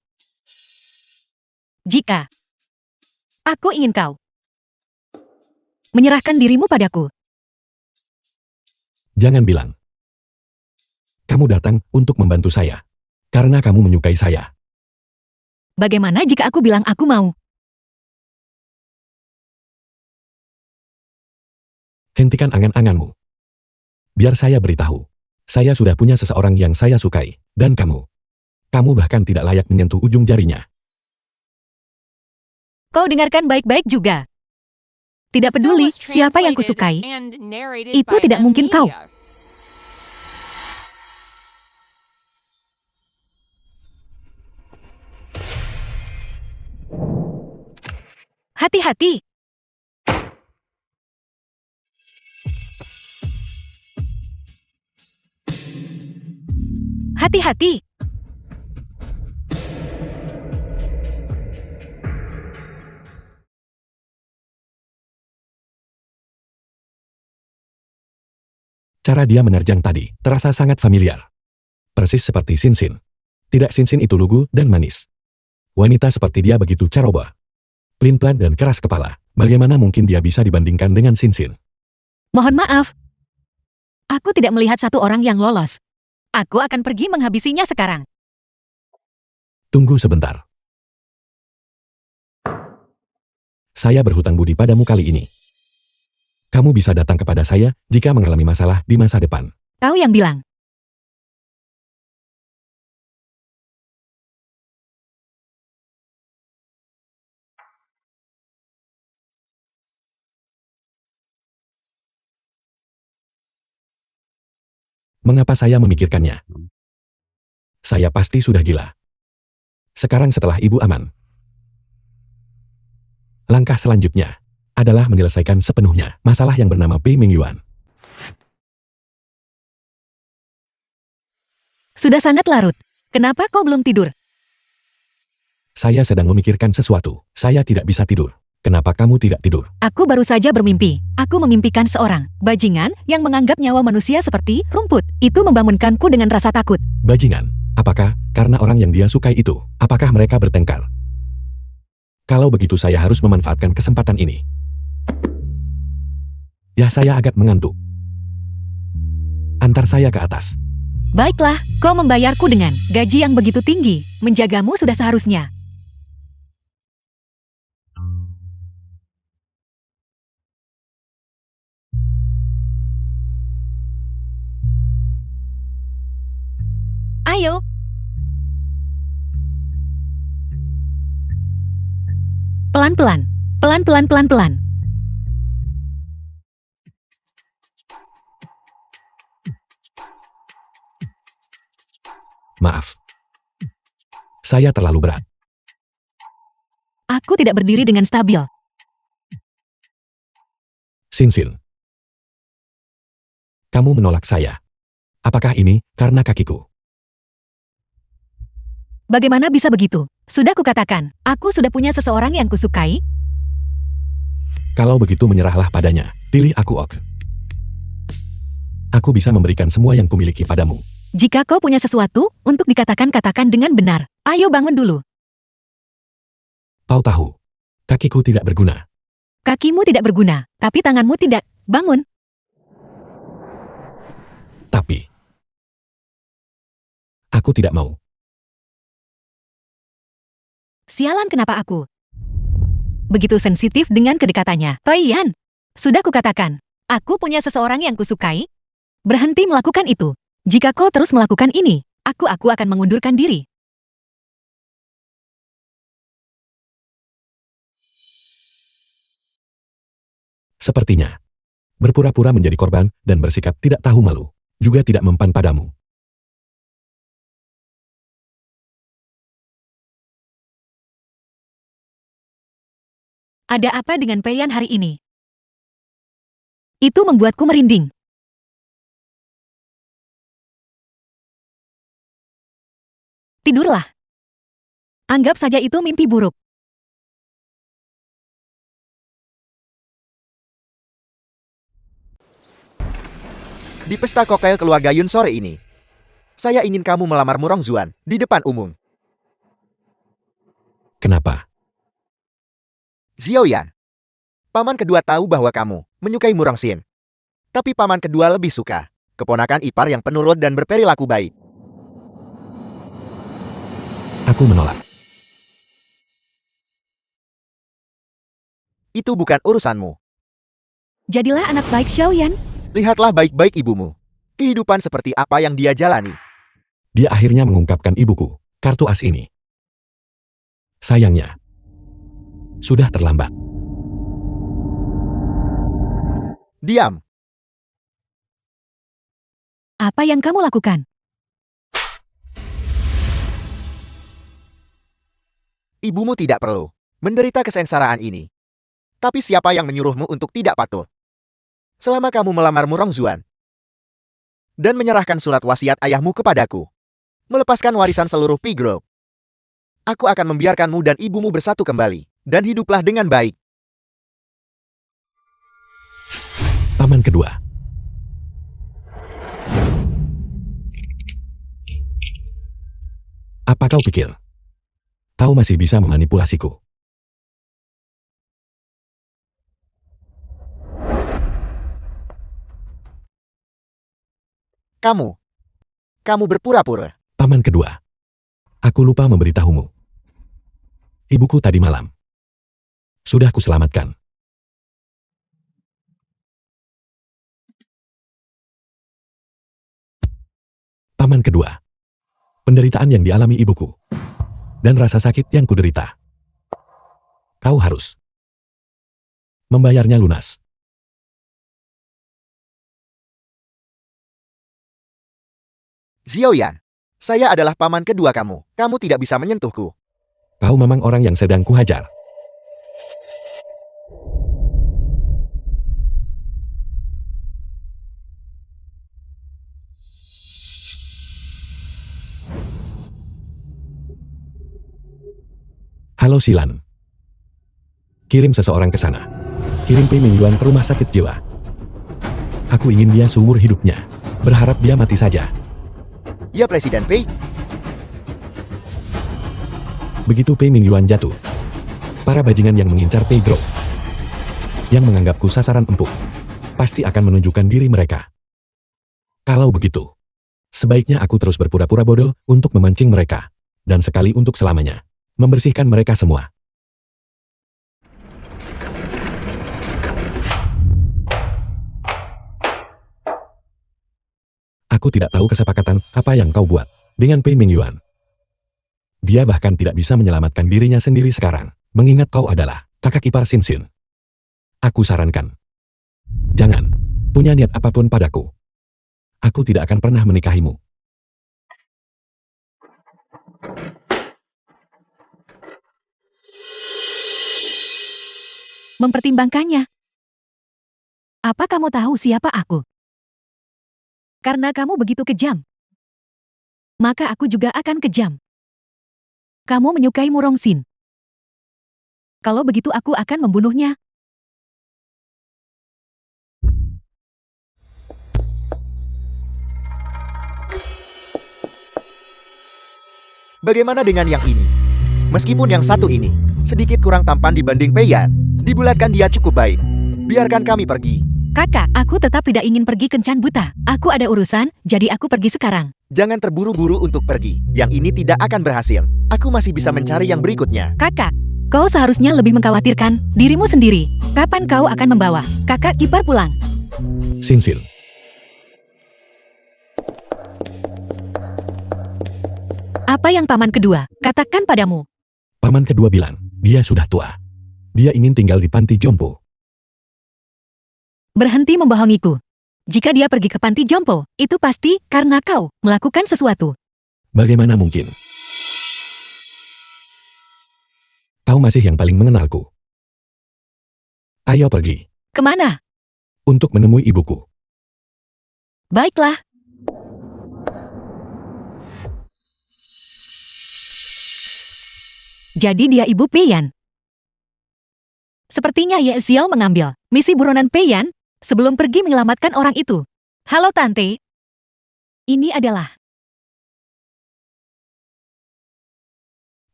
Jika aku ingin kau menyerahkan dirimu padaku. Jangan bilang. Kamu datang untuk membantu saya. Karena kamu menyukai saya. Bagaimana jika aku bilang aku mau? Hentikan angan-anganmu. Biar saya beritahu. Saya sudah punya seseorang yang saya sukai. Dan kamu. Kamu bahkan tidak layak menyentuh ujung jarinya. Kau dengarkan baik-baik juga. Tidak The film peduli was siapa yang translated kusukai. and narrated Itu by tidak M mungkin kau. Media. Hati-hati. Hati-hati. Cara dia menerjang tadi terasa sangat familiar. Persis seperti Sinsin. Tidak, Sinsin itu lugu dan manis. Wanita seperti dia begitu ceroboh. Pelin-pelan dan keras kepala. Bagaimana mungkin dia bisa dibandingkan dengan Sinsin? Mohon maaf. Aku tidak melihat satu orang yang lolos. Aku akan pergi menghabisinya sekarang. Tunggu sebentar. Saya berhutang budi padamu kali ini. Kamu bisa datang kepada saya jika mengalami masalah di masa depan. Kau yang bilang. Mengapa saya memikirkannya? Saya pasti sudah gila. Sekarang setelah ibu aman. Langkah selanjutnya adalah menyelesaikan sepenuhnya masalah yang bernama Pei Mingyuan. Sudah sangat larut. Kenapa kau belum tidur? Saya sedang memikirkan sesuatu. Saya tidak bisa tidur. Kenapa kamu tidak tidur? Aku baru saja bermimpi. Aku memimpikan seorang bajingan yang menganggap nyawa manusia seperti rumput. Itu membangunkanku dengan rasa takut. Bajingan. Apakah karena orang yang dia sukai itu? Apakah mereka bertengkar? Kalau begitu saya harus memanfaatkan kesempatan ini. Ya, saya agak mengantuk. Antar saya ke atas. Baiklah, kau membayarku dengan gaji yang begitu tinggi. Menjagamu sudah seharusnya. Ayo. Pelan-pelan. Pelan-pelan pelan-pelan. Maaf. Saya terlalu berat. Aku tidak berdiri dengan stabil. Sinsin. Kamu menolak saya. Apakah ini karena kakiku? Bagaimana bisa begitu? Sudah kukatakan, aku sudah punya seseorang yang kusukai. Kalau begitu menyerahlah padanya. Pilih aku, Ok. Aku bisa memberikan semua yang kumiliki padamu. Jika kau punya sesuatu, untuk dikatakan katakan dengan benar. Ayo bangun dulu. Kau tahu, kakiku tidak berguna. Kakimu tidak berguna, tapi tanganmu tidak. Bangun. Tapi, aku tidak mau. Sialan kenapa aku? Begitu sensitif dengan kedekatannya. Paiyan, sudah kukatakan, aku punya seseorang yang kusukai. Berhenti melakukan itu. Jika kau terus melakukan ini, aku akan mengundurkan diri. Sepertinya, berpura-pura menjadi korban dan bersikap tidak tahu malu, juga tidak mempan padamu. Ada apa dengan Peiyan hari ini? Itu membuatku merinding. Tidurlah. Anggap saja itu mimpi buruk. Di pesta koktail keluarga Yun sore ini, saya ingin kamu melamar Murong Zuan di depan umum. Kenapa? Xiaoyan, paman kedua tahu bahwa kamu menyukai Murong Xin. Tapi paman kedua lebih suka keponakan ipar yang penurut dan berperilaku baik. Aku menolak. Itu bukan urusanmu. Jadilah anak baik Xiaoyan. Lihatlah baik-baik ibumu. Kehidupan seperti apa yang dia jalani. Dia akhirnya mengungkapkan ibuku, kartu as ini. Sayangnya, sudah terlambat. Diam. Apa yang kamu lakukan? Ibumu tidak perlu menderita kesengsaraan ini. Tapi siapa yang menyuruhmu untuk tidak patuh? Selama kamu melamar Murong Zuan dan menyerahkan surat wasiat ayahmu kepadaku, melepaskan warisan seluruh Pi Group, aku akan membiarkanmu dan ibumu bersatu kembali, dan hiduplah dengan baik. Paman kedua. Apa kau pikir? Kau masih bisa memanipulasiku? Kamu berpura-pura. Paman kedua. Aku lupa memberitahumu. Ibuku tadi malam sudah kuselamatkan. Paman kedua. Penderitaan yang dialami ibuku dan rasa sakit yang kuderita, kau harus membayarnya lunas. Xiaoyan, saya adalah paman kedua kamu. Kamu tidak bisa menyentuhku. Kau memang orang yang sedang kuhajar. Halo Silan. Kirim seseorang ke sana. Kirim Pei Mingyuan ke rumah sakit jiwa. Aku ingin dia seumur hidupnya. Berharap dia mati saja. Ya Presiden Pei. Begitu Pei Mingyuan jatuh, para bajingan yang mengincar Pei Group, yang menganggapku sasaran empuk, pasti akan menunjukkan diri mereka. Kalau begitu, sebaiknya aku terus berpura-pura bodoh untuk memancing mereka, dan sekali untuk selamanya, membersihkan mereka semua. Aku tidak tahu kesepakatan apa yang kau buat dengan Pei Mingyuan. Dia bahkan tidak bisa menyelamatkan dirinya sendiri sekarang, mengingat kau adalah Kakak ipar Sinsin. Aku sarankan. Jangan punya niat apapun padaku. Aku tidak akan pernah menikahimu. Mempertimbangkannya. Apa kamu tahu siapa aku? Karena kamu begitu kejam, maka aku juga akan kejam. Kamu menyukai Murongsin. Kalau begitu aku akan membunuhnya. Bagaimana dengan yang ini? Meskipun yang satu ini sedikit kurang tampan dibanding Peiyan, dibulatkan dia cukup baik. Biarkan kami pergi. Kakak, aku tetap tidak ingin pergi kencan buta. Aku ada urusan, jadi aku pergi sekarang. Jangan terburu-buru untuk pergi. Yang ini tidak akan berhasil. Aku masih bisa mencari yang berikutnya. Kakak, kau seharusnya lebih mengkhawatirkan dirimu sendiri. Kapan kau akan membawa kakak ipar pulang? Sinsin. Apa yang paman kedua katakan padamu? Paman kedua bilang, dia sudah tua. Dia ingin tinggal di panti jompo. Berhenti membohongiku. Jika dia pergi ke panti jompo, itu pasti karena kau melakukan sesuatu. Bagaimana mungkin? Kau masih yang paling mengenalku. Ayo pergi. Kemana? Untuk menemui ibuku. Baiklah. Jadi dia ibu Peiyan. Sepertinya Ye Xiao mengambil misi buronan Peiyan sebelum pergi menyelamatkan orang itu. Halo Tante. Ini adalah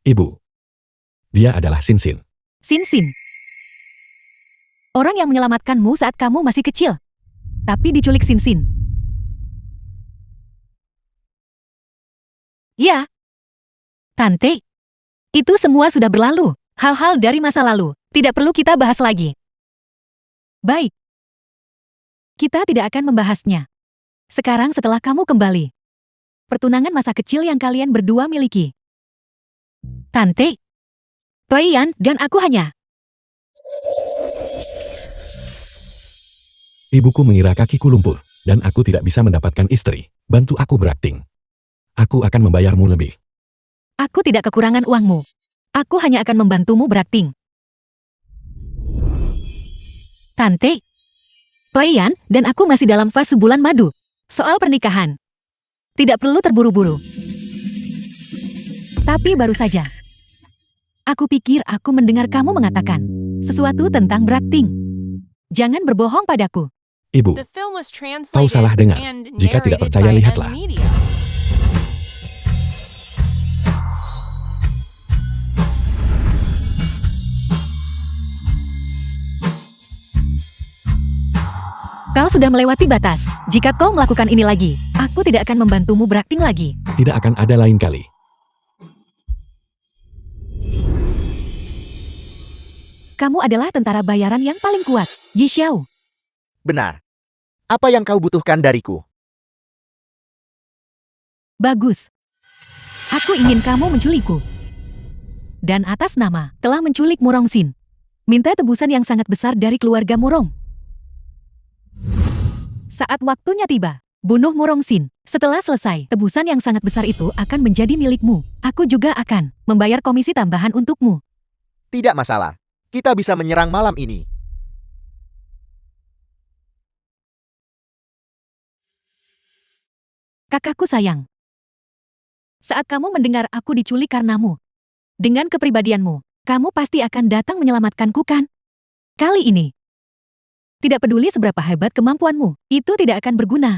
Ibu. Dia adalah Sinsin. Sinsin. Orang yang menyelamatkanmu saat kamu masih kecil. Tapi diculik Sinsin. Ya. Tante. Itu semua sudah berlalu. Hal-hal dari masa lalu. Tidak perlu kita bahas lagi. Baik. Kita tidak akan membahasnya. Sekarang setelah kamu kembali. Pertunangan masa kecil yang kalian berdua miliki. Tante. Peiyan dan aku hanya. Ibuku mengira kakiku lumpuh, dan aku tidak bisa mendapatkan istri. Bantu aku berakting. Aku akan membayarmu lebih. Aku tidak kekurangan uangmu. Aku hanya akan membantumu berakting. Tante. Peiyan dan aku masih dalam fase bulan madu. Soal pernikahan. Tidak perlu terburu-buru. Tapi baru saja. Aku pikir aku mendengar kamu mengatakan sesuatu tentang berakting. Jangan berbohong padaku. Ibu, The film was kau translated salah dengar. and Jika tidak narrated percaya, by lihatlah. M-Media. Kau sudah melewati batas. Jika kau melakukan ini lagi, aku tidak akan membantumu berakting lagi. Tidak akan ada lain kali. Kamu adalah tentara bayaran yang paling kuat, Yi Xiao. Benar. Apa yang kau butuhkan dariku? Bagus. Aku ingin kamu menculikku. Dan atas nama telah menculik Murongsin. Minta tebusan yang sangat besar dari keluarga Murong. Saat waktunya tiba, bunuh Murongsin. Setelah selesai, tebusan yang sangat besar itu akan menjadi milikmu. Aku juga akan membayar komisi tambahan untukmu. Tidak masalah. Kita bisa menyerang malam ini. Kakakku sayang. Saat kamu mendengar aku diculik karenamu, dengan kepribadianmu, kamu pasti akan datang menyelamatkanku kan? Kali ini, tidak peduli seberapa hebat kemampuanmu, itu tidak akan berguna.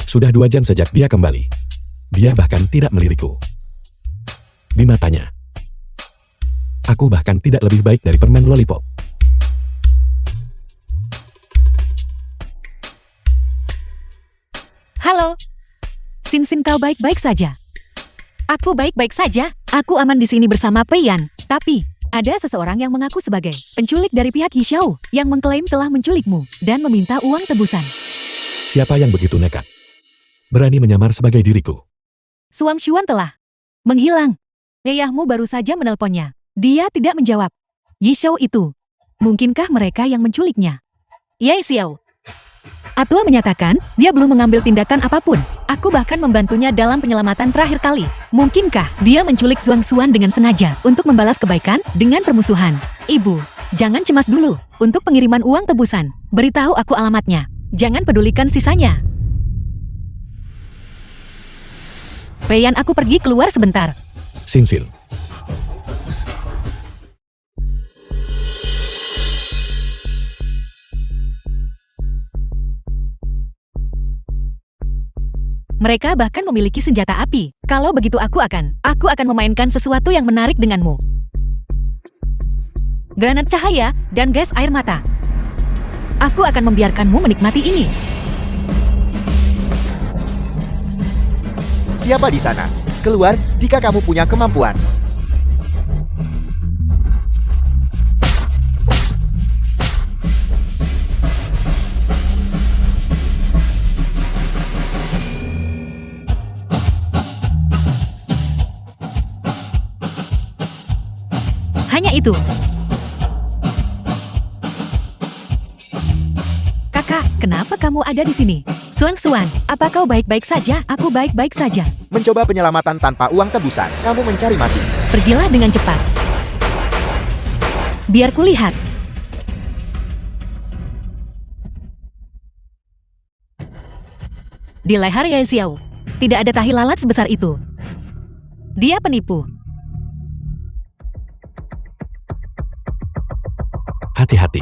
Sudah 2 jam sejak dia kembali. Dia bahkan tidak melirikku. Di matanya, aku bahkan tidak lebih baik dari permen lollipop. Halo. Sinsin, kau baik-baik saja? Aku baik-baik saja. Aku aman di sini bersama Peiyan. Tapi, ada seseorang yang mengaku sebagai penculik dari pihak Yi Xiao yang mengklaim telah menculikmu dan meminta uang tebusan. Siapa yang begitu nekat? Berani menyamar sebagai diriku. Suang Xuan telah menghilang. Ayahmu baru saja menelponnya. Dia tidak menjawab. Yi Xiao itu. Mungkinkah mereka yang menculiknya? Ye Xiao. Atua menyatakan, dia belum mengambil tindakan apapun. Aku bahkan membantunya dalam penyelamatan terakhir kali. Mungkinkah dia menculik Zuang Xuan dengan sengaja untuk membalas kebaikan dengan permusuhan? Ibu, jangan cemas dulu. Untuk pengiriman uang tebusan, beritahu aku alamatnya. Jangan pedulikan sisanya. Peian, aku pergi keluar sebentar. Sinsin. Mereka bahkan memiliki senjata api. Kalau begitu aku akan memainkan sesuatu yang menarik denganmu. Granat cahaya dan gas air mata. Aku akan membiarkanmu menikmati ini. Siapa di sana? Keluar jika kamu punya kemampuan. Hanya itu. Kakak, kenapa kamu ada di sini? Xuan Xuan, apa kau baik-baik saja? Aku baik-baik saja. Mencoba penyelamatan tanpa uang tebusan, kamu mencari mati. Pergilah dengan cepat. Biar kulihat. Di leher Ye Xiao, tidak ada tahi lalat sebesar itu. Dia penipu. Hati-hati.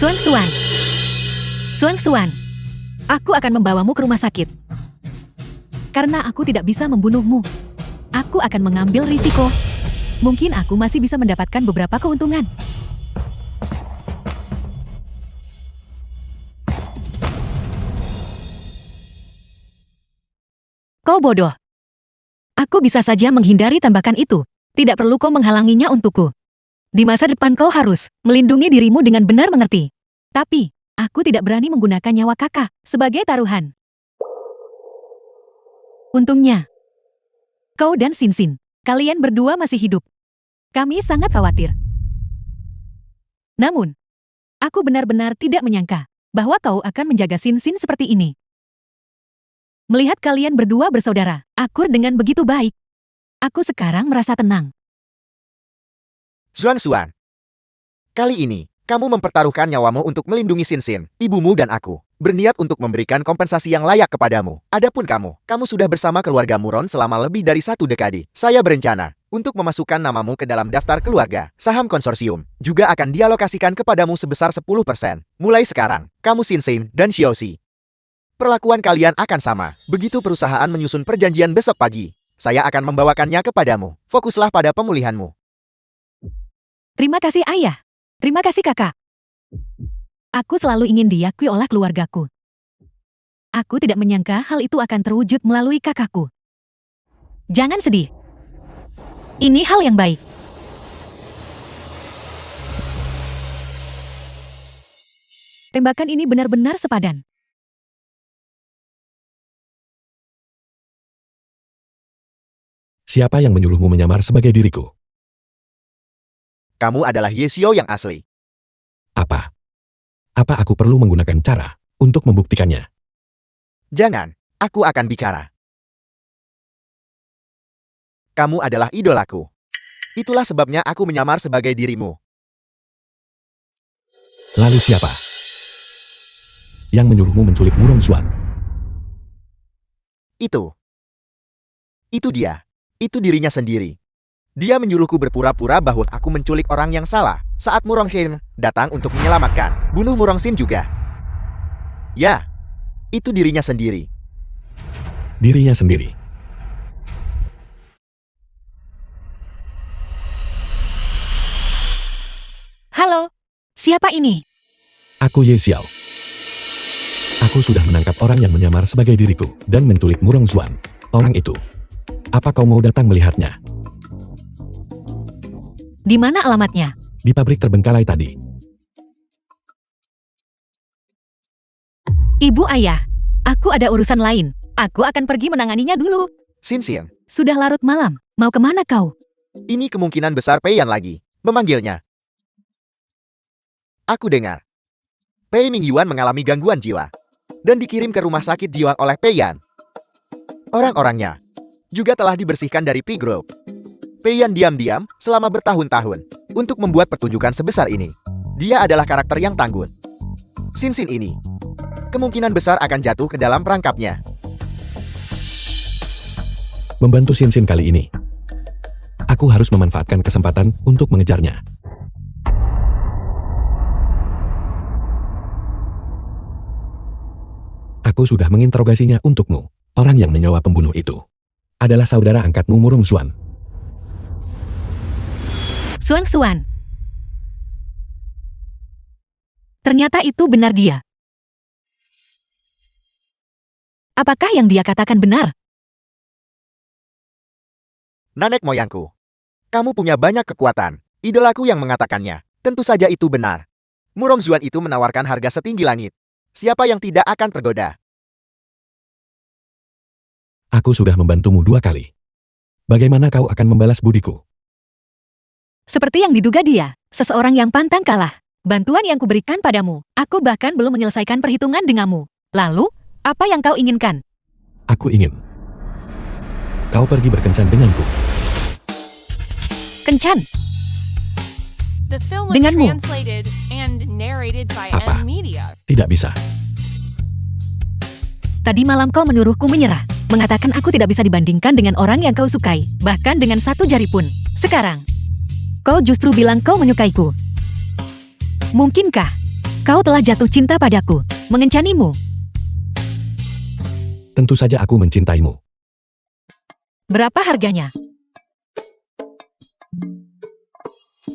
Xuan Xuan. Xuan Xuan. Aku akan membawamu ke rumah sakit. Karena aku tidak bisa membunuhmu. Aku akan mengambil risiko. Mungkin aku masih bisa mendapatkan beberapa keuntungan. Kau bodoh. Aku bisa saja menghindari tembakan itu. Tidak perlu kau menghalanginya untukku. Di masa depan kau harus melindungi dirimu dengan benar, mengerti? Tapi, aku tidak berani menggunakan nyawa kakak sebagai taruhan. Untungnya, kau dan Sinsin, kalian berdua masih hidup. Kami sangat khawatir. Namun, aku benar-benar tidak menyangka bahwa kau akan menjaga Sinsin seperti ini. Melihat kalian berdua bersaudara, akur dengan begitu baik, aku sekarang merasa tenang. Xuan Xuan. Kali ini, kamu mempertaruhkan nyawamu untuk melindungi Sinsin, ibumu dan aku. Berniat untuk memberikan kompensasi yang layak kepadamu. Adapun kamu sudah bersama keluarga Muron selama lebih dari 1 dekade. Saya berencana untuk memasukkan namamu ke dalam daftar keluarga. Saham konsorsium juga akan dialokasikan kepadamu sebesar 10%. Mulai sekarang, kamu Sinsin dan Xiaoxi. Perlakuan kalian akan sama. Begitu perusahaan menyusun perjanjian besok pagi, saya akan membawakannya kepadamu. Fokuslah pada pemulihanmu. Terima kasih ayah. Terima kasih kakak. Aku selalu ingin diakui oleh keluargaku. Aku tidak menyangka hal itu akan terwujud melalui kakakku. Jangan sedih. Ini hal yang baik. Tembakan ini benar-benar sepadan. Siapa yang menyuruhmu menyamar sebagai diriku? Kamu adalah Ye Xiao yang asli. Apa? Apa aku perlu menggunakan cara untuk membuktikannya? Jangan, aku akan bicara. Kamu adalah idolaku. Itulah sebabnya aku menyamar sebagai dirimu. Lalu siapa yang menyuruhmu menculik Murong Xuan? Itu dia. Itu dirinya sendiri. Dia menyuruhku berpura-pura bahwa aku menculik orang yang salah saat Murong Xin datang untuk menyelamatkan. Bunuh Murong Xin juga. Ya, itu dirinya sendiri. Dirinya sendiri. Halo, siapa ini? Aku Ye Xiao. Aku sudah menangkap orang yang menyamar sebagai diriku dan menculik Murong Xuan. Orang itu. Apa kau mau datang melihatnya? Di mana alamatnya? Di pabrik terbengkalai tadi. Ibu ayah, aku ada urusan lain. Aku akan pergi menanganinya dulu. Sinsin, Sudah larut malam. Mau kemana kau? ini kemungkinan besar Pei Yan lagi. Memanggilnya. Aku dengar. Pei Mingyuan mengalami gangguan jiwa. Dan dikirim ke rumah sakit jiwa oleh Pei Yan. Orang-orangnya juga telah dibersihkan dari Pi Group. Pei Yan diam-diam selama bertahun-tahun untuk membuat pertunjukan sebesar ini. Dia adalah karakter yang tangguh. Sinsin ini kemungkinan besar akan jatuh ke dalam perangkapnya. Membantu Sinsin kali ini. Aku harus memanfaatkan kesempatan untuk mengejarnya. Aku sudah menginterogasinya untukmu. Orang yang menyewa pembunuh itu adalah saudara angkatmu Murong Xuan. Suan. Ternyata itu benar dia. Apakah yang dia katakan benar? Nenek moyangku, kamu punya banyak kekuatan. Idolaku yang mengatakannya. Tentu saja itu benar. Murong Xuan itu menawarkan harga setinggi langit. Siapa yang tidak akan tergoda? Aku sudah membantumu 2 kali. Bagaimana kau akan membalas budiku? Seperti yang diduga dia, seseorang yang pantang kalah. Bantuan yang kuberikan padamu, aku bahkan belum menyelesaikan perhitungan denganmu. Lalu, apa yang kau inginkan? Aku ingin kau pergi berkencan denganku. Kencan, The film was Denganmu. translated and narrated by Apa? M Media. Tidak bisa. tadi malam kau menyuruhku menyerah. Mengatakan aku tidak bisa dibandingkan dengan orang yang kau sukai, bahkan dengan 1 jari pun. Sekarang, kau justru bilang kau menyukaiku. Mungkinkah kau telah jatuh cinta padaku, mengencanimu? Tentu saja aku mencintaimu. Berapa harganya?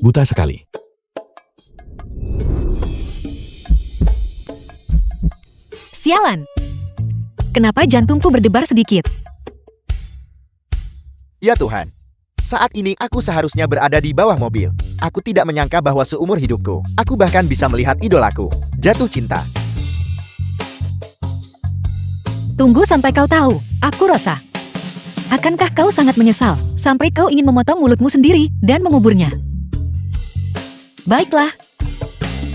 Buta sekali. Sialan. Kenapa jantungku berdebar sedikit? Ya Tuhan. Saat ini aku seharusnya berada di bawah mobil. Aku tidak menyangka bahwa seumur hidupku, aku bahkan bisa melihat idolaku jatuh cinta. Tunggu sampai kau tahu, aku Rosa. Akankah kau sangat menyesal, sampai kau ingin memotong mulutmu sendiri dan menguburnya? Baiklah.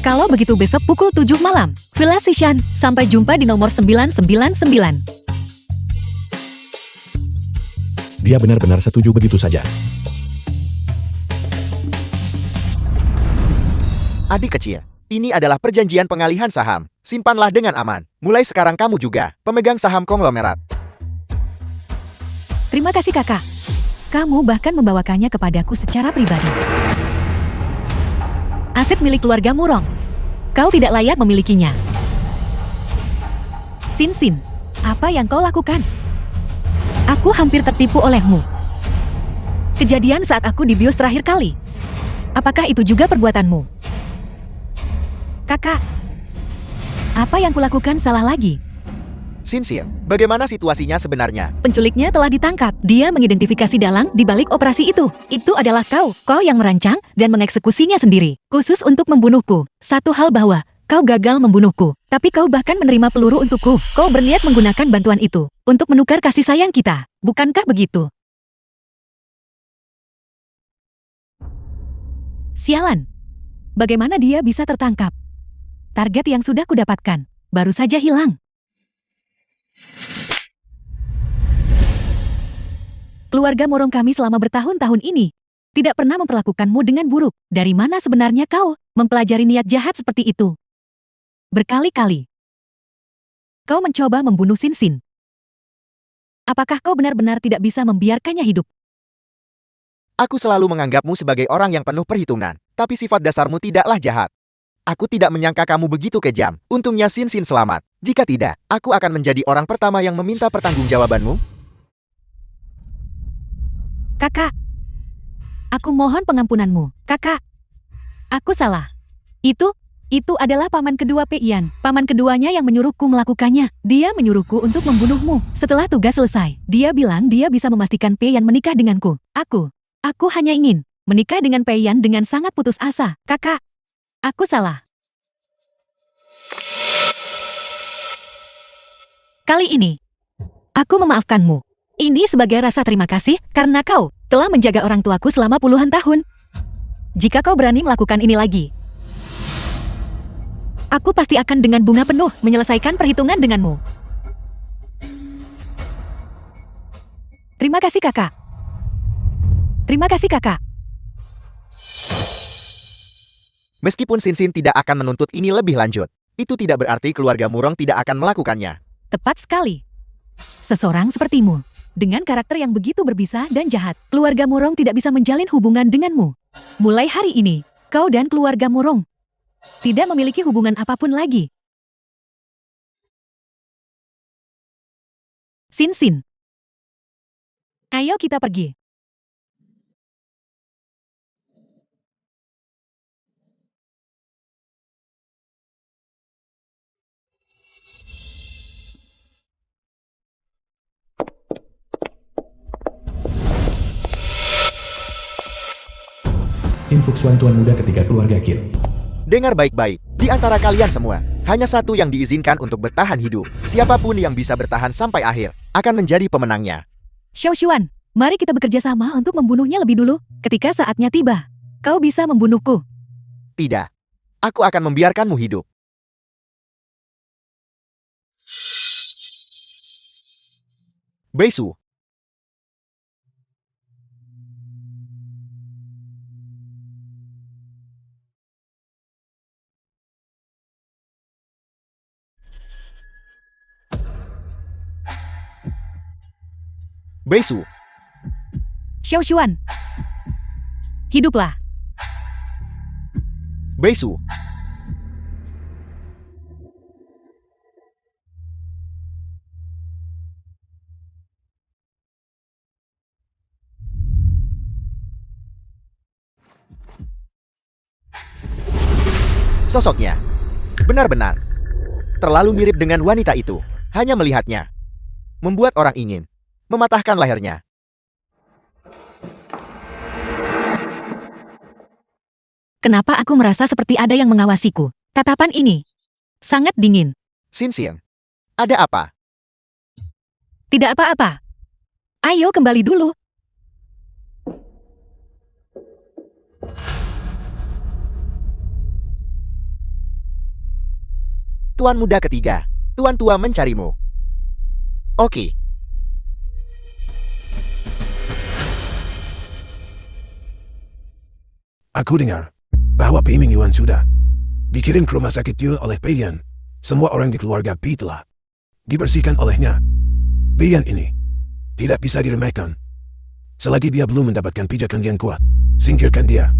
Kalau begitu besok pukul 7 malam, Villa Sishan, sampai jumpa di nomor 999. Dia benar-benar setuju begitu saja. Adik kecil, ini adalah perjanjian pengalihan saham. Simpanlah dengan aman. Mulai sekarang kamu juga pemegang saham konglomerat. Terima kasih kakak. Kamu bahkan membawakannya kepadaku secara pribadi. Aset milik keluarga Murong. Kau tidak layak memilikinya. Sinsin, apa yang kau lakukan? Aku hampir tertipu olehmu. Kejadian saat aku di bios terakhir kali. Apakah itu juga perbuatanmu? Kakak, apa yang kulakukan salah lagi? Sinsin, bagaimana situasinya sebenarnya? Penculiknya telah ditangkap. Dia mengidentifikasi dalang di balik operasi itu. Itu adalah kau. Kau yang merancang dan mengeksekusinya sendiri. Khusus untuk membunuhku. Satu hal bahwa kau gagal membunuhku. Tapi kau bahkan menerima peluru untukku. Kau berniat menggunakan bantuan itu untuk menukar kasih sayang kita. Bukankah begitu? Sialan. Bagaimana dia bisa tertangkap? Target yang sudah kudapatkan baru saja hilang. Keluarga Murong kami selama bertahun-tahun ini tidak pernah memperlakukanmu dengan buruk. Dari mana sebenarnya kau mempelajari niat jahat seperti itu? Berkali-kali kau mencoba membunuh Sinsin. Apakah kau benar-benar tidak bisa membiarkannya hidup? Aku selalu menganggapmu sebagai orang yang penuh perhitungan, tapi sifat dasarmu tidaklah jahat. Aku tidak menyangka kamu begitu kejam. Untungnya Sinsin selamat. Jika tidak, aku akan menjadi orang pertama yang meminta pertanggungjawabanmu. Kakak, aku mohon pengampunanmu. Kakak, aku salah. Itu adalah paman kedua Peian. Paman keduanya yang menyuruhku melakukannya. Dia menyuruhku untuk membunuhmu. Setelah tugas selesai, dia bilang dia bisa memastikan Peian menikah denganku. Aku hanya ingin menikah dengan Peian dengan sangat putus asa. Kakak, aku salah. Kali ini, aku memaafkanmu. Ini sebagai rasa terima kasih karena kau telah menjaga orang tuaku selama puluhan tahun. Jika kau berani melakukan ini lagi, aku pasti akan dengan bunga penuh menyelesaikan perhitungan denganmu. Terima kasih, Kakak. Terima kasih, Kakak. Meskipun Sinsin tidak akan menuntut ini lebih lanjut, itu tidak berarti keluarga Murong tidak akan melakukannya. Tepat sekali. Seseorang sepertimu, dengan karakter yang begitu berbisa dan jahat, keluarga Murong tidak bisa menjalin hubungan denganmu. Mulai hari ini, kau dan keluarga Murong tidak memiliki hubungan apapun lagi. Sinsin. Ayo kita pergi. Infuksuan Tuan Muda ketiga keluarga Qin. Dengar baik-baik, di antara kalian semua, hanya satu yang diizinkan untuk bertahan hidup. Siapapun yang bisa bertahan sampai akhir, akan menjadi pemenangnya. Xiao Xuan, mari kita bekerja sama untuk membunuhnya lebih dulu. Ketika saatnya tiba, kau bisa membunuhku. Tidak. Aku akan membiarkanmu hidup. Beisu. Beisu. Xiao Xuan, hiduplah. Beisu. Sosoknya benar-benar terlalu mirip dengan wanita itu. Hanya melihatnya membuat orang ingin mematahkan lehernya. Kenapa aku merasa seperti ada yang mengawasiku? Tatapan ini sangat dingin. Sinsin, ada apa? Tidak apa-apa. Ayo kembali dulu. Tuan muda ketiga, Tuan tua mencarimu. Oke. Aku dengar bahwa Pei Mingyuan sudah dikirim ke rumah sakit Yu oleh Pei Yan. Semua orang di keluarga Pei telah dibersihkan olehnya. Pei Yan ini tidak bisa diremehkan. Selagi dia belum mendapatkan pijakan yang kuat, singkirkan dia.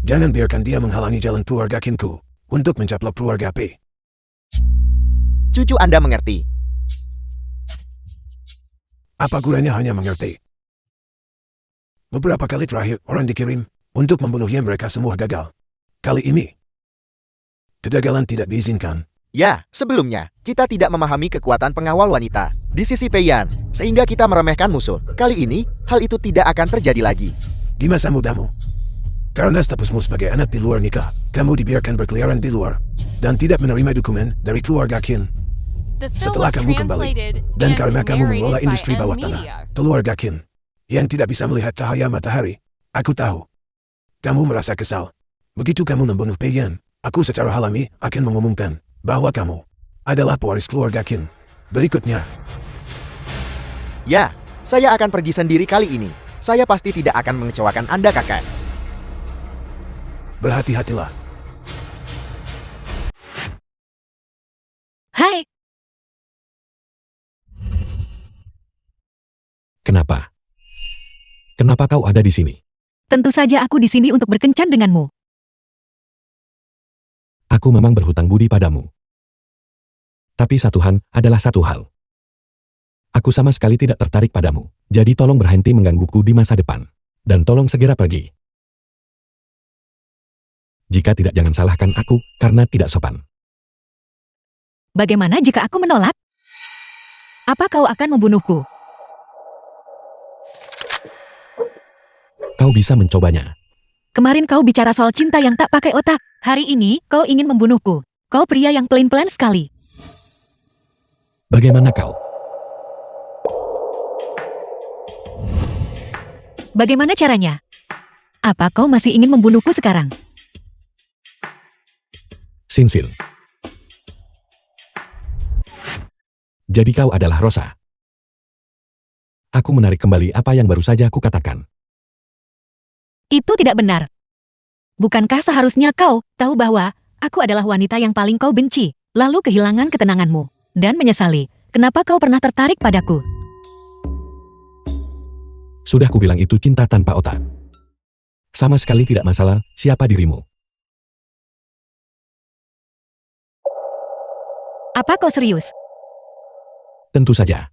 Jangan biarkan dia menghalangi jalan keluarga Qinku untuk mencaplok keluarga Pei. Cucu Anda mengerti. Apa gunanya hanya mengerti? Beberapa kali terakhir orang dikirim untuk membunuhnya, mereka semua gagal. Kali ini, kegagalan tidak diizinkan. Ya, sebelumnya, kita tidak memahami kekuatan pengawal wanita di sisi Pei Yan, sehingga kita meremehkan musuh. Kali ini, hal itu tidak akan terjadi lagi. Di masa mudamu, karena statusmu sebagai anak di luar nikah, kamu dibiarkan berkeliaran di luar dan tidak menerima dokumen dari keluarga Qin. The film Setelah was kamu kembali, translated dan and karena kamu mengelola narrated by industri bawah M tanah, Media. keluarga Qin, yang tidak bisa melihat cahaya matahari, aku tahu. Kamu merasa kesal. Begitu kamu membunuh Pei Yan, aku secara alami akan mengumumkan bahwa kamu adalah pewaris keluarga Qin. Berikutnya, Ya, saya akan pergi sendiri kali ini. Saya pasti tidak akan mengecewakan Anda, kakak. berhati-hatilah. Hai, Kenapa? Kenapa kau ada di sini? tentu saja aku di sini untuk berkencan denganmu. Aku memang berhutang budi padamu. Tapi satu hal adalah satu hal. Aku sama sekali tidak tertarik padamu. Jadi tolong berhenti menggangguku di masa depan. Dan tolong segera pergi. Jika tidak, jangan salahkan aku karena tidak sopan. Bagaimana jika aku menolak? Apa kau akan membunuhku? Kau bisa mencobanya. Kemarin kau bicara soal cinta yang tak pakai otak. Hari ini kau ingin membunuhku. Kau pria yang pelin-pelan sekali. Bagaimana kau? Bagaimana caranya? Apa kau masih ingin membunuhku sekarang? Sinsin. Jadi kau adalah Rosa. Aku menarik kembali apa yang baru saja kukatakan. Itu tidak benar. Bukankah seharusnya kau tahu bahwa aku adalah wanita yang paling kau benci, lalu kehilangan ketenanganmu, dan menyesali kenapa kau pernah tertarik padaku? Sudah kubilang itu cinta tanpa otak. Sama sekali tidak masalah siapa dirimu. Apa kau serius? Tentu saja.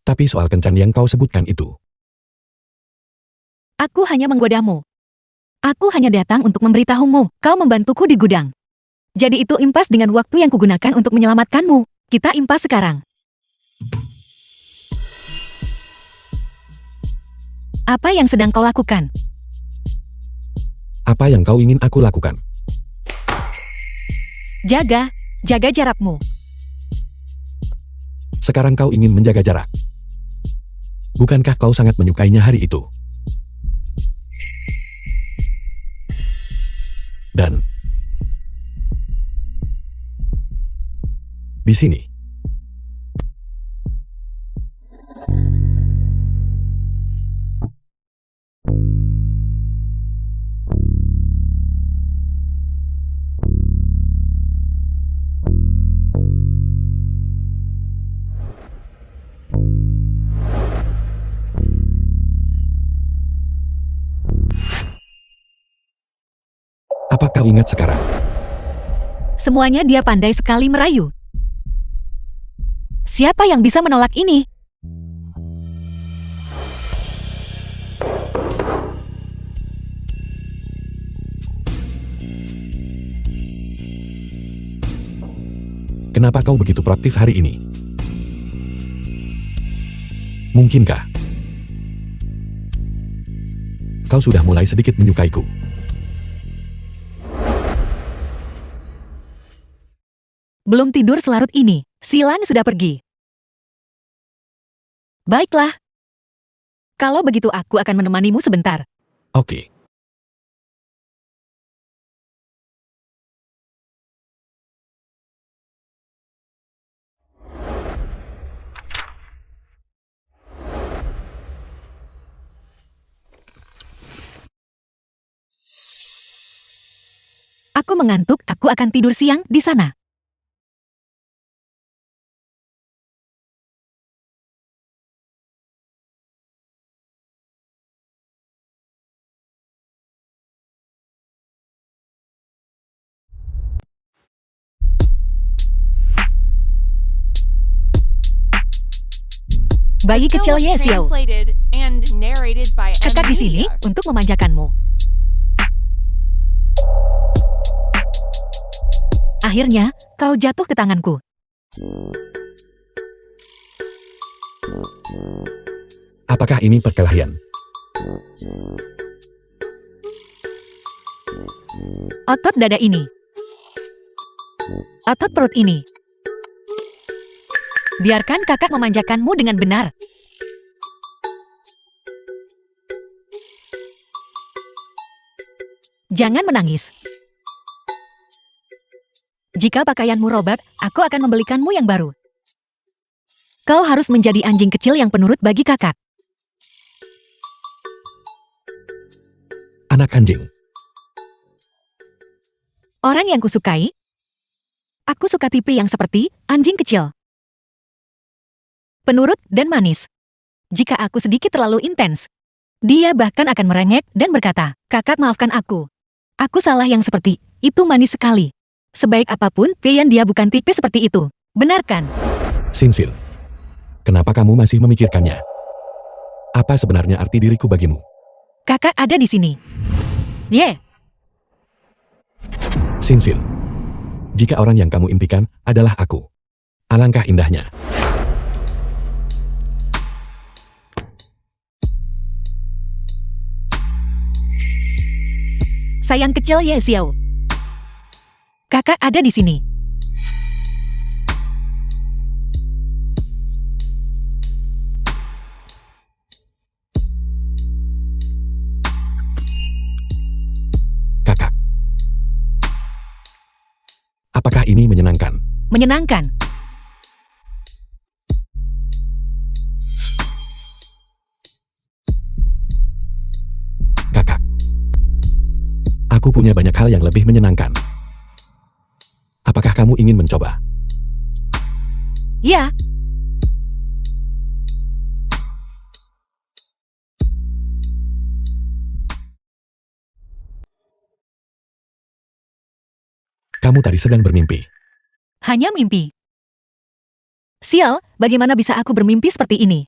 Tapi soal kencan yang kau sebutkan itu. Aku hanya menggodamu. Aku hanya datang untuk memberitahumu, kau membantuku di gudang. Jadi itu impas dengan waktu yang kugunakan untuk menyelamatkanmu. Kita impas sekarang. Apa yang sedang kau lakukan? Apa yang kau ingin aku lakukan? Jaga jarakmu. Sekarang kau ingin menjaga jarak. Bukankah kau sangat menyukainya hari itu? Dan di sini. Apa kau ingat sekarang? Semuanya dia pandai sekali merayu. Siapa yang bisa menolak ini? Kenapa kau begitu proaktif hari ini? Mungkinkah kau sudah mulai sedikit menyukaiku? Belum tidur selarut ini, Silan sudah pergi. Baiklah. Kalau begitu aku akan menemanimu sebentar. Oke. Aku mengantuk, aku akan tidur siang di sana. Bayi The kecil film was Yesiao, translated and narrated by kakak di sini Media. untuk memanjakanmu. Akhirnya, kau jatuh ke tanganku. Apakah ini perkelahian? Otot dada ini. Otot perut ini. Biarkan kakak memanjakanmu dengan benar. Jangan menangis. Jika pakaianmu robek, aku akan membelikanmu yang baru. Kau harus menjadi anjing kecil yang penurut bagi kakak. Anak anjing. Orang yang kusukai? Aku suka tipe yang seperti anjing kecil. Penurut dan manis. Jika aku sedikit terlalu intens, dia bahkan akan merengek dan berkata, "Kakak, maafkan aku. Aku salah yang seperti itu manis sekali." Sebaik apapun, Pian dia bukan tipe seperti itu. Benar kan? Sinsin. Kenapa kamu masih memikirkannya? Apa sebenarnya arti diriku bagimu? Kakak ada di sini. Yeah. Sinsin. Jika orang yang kamu impikan adalah aku. Alangkah indahnya. Sayang kecil Yesiao. Kakak ada di sini. Apakah ini menyenangkan? Menyenangkan. Kakak. Aku punya banyak hal yang lebih menyenangkan. Apakah kamu ingin mencoba? Ya, Kamu tadi sedang bermimpi. hanya mimpi. Sial, bagaimana bisa aku bermimpi seperti ini?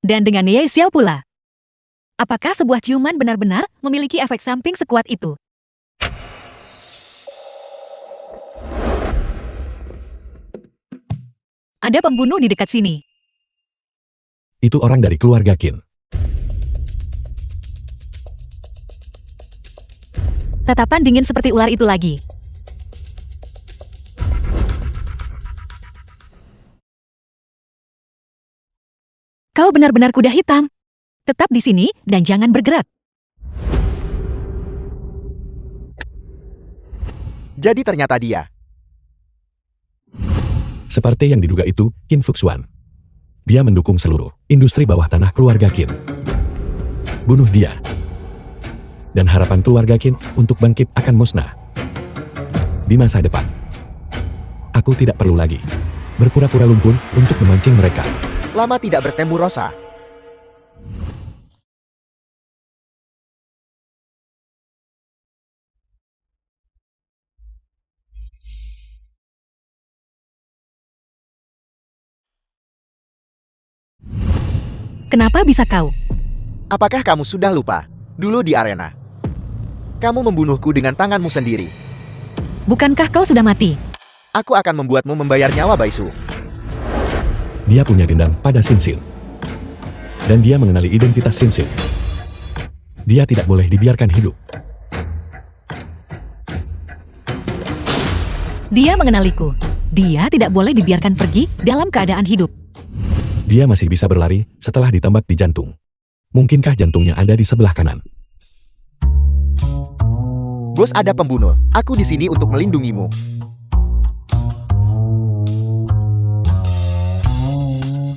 Dan dengan Ye Xiao pula. Apakah sebuah ciuman benar-benar memiliki efek samping sekuat itu? Ada pembunuh di dekat sini. Itu orang dari keluarga Qin. Tatapan dingin seperti ular itu lagi. Kau benar-benar kuda hitam. Tetap di sini dan jangan bergerak. Jadi ternyata dia. Seperti yang diduga itu, Qin Fuxuan. Dia mendukung seluruh industri bawah tanah keluarga Qin. Bunuh dia. Dan harapan keluarga Qin untuk bangkit akan musnah. Di masa depan. Aku tidak perlu lagi berpura-pura lumpuh untuk memancing mereka. Lama tidak bertemu Rosa. Kenapa bisa kau? Apakah kamu sudah lupa? Dulu di arena. Kamu membunuhku dengan tanganmu sendiri. Bukankah kau sudah mati? Aku akan membuatmu membayar nyawa Baisu. Dia punya dendam pada Sinsin. Dan dia mengenali identitas Sinsin. Dia tidak boleh dibiarkan hidup. Dia mengenaliku. Dia tidak boleh dibiarkan pergi dalam keadaan hidup. Dia masih bisa berlari setelah ditembak di jantung. Mungkinkah jantungnya ada di sebelah kanan? Bos, ada pembunuh. Aku di sini untuk melindungimu.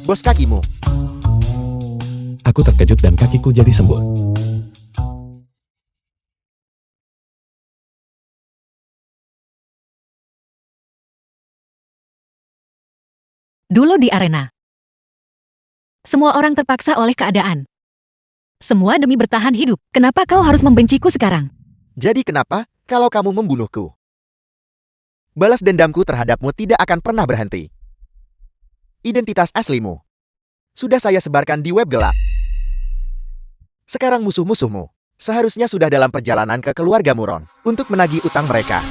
Bos, kakimu. Aku terkejut dan kakiku jadi sembuh. Dulu di arena. Semua orang terpaksa oleh keadaan. Semua demi bertahan hidup. Kenapa kau harus membenciku sekarang? Jadi kenapa kalau kamu membunuhku? Balas dendamku terhadapmu tidak akan pernah berhenti. Identitas aslimu sudah saya sebarkan di web gelap. Sekarang musuh-musuhmu seharusnya sudah dalam perjalanan ke keluarga Muron untuk menagih utang mereka.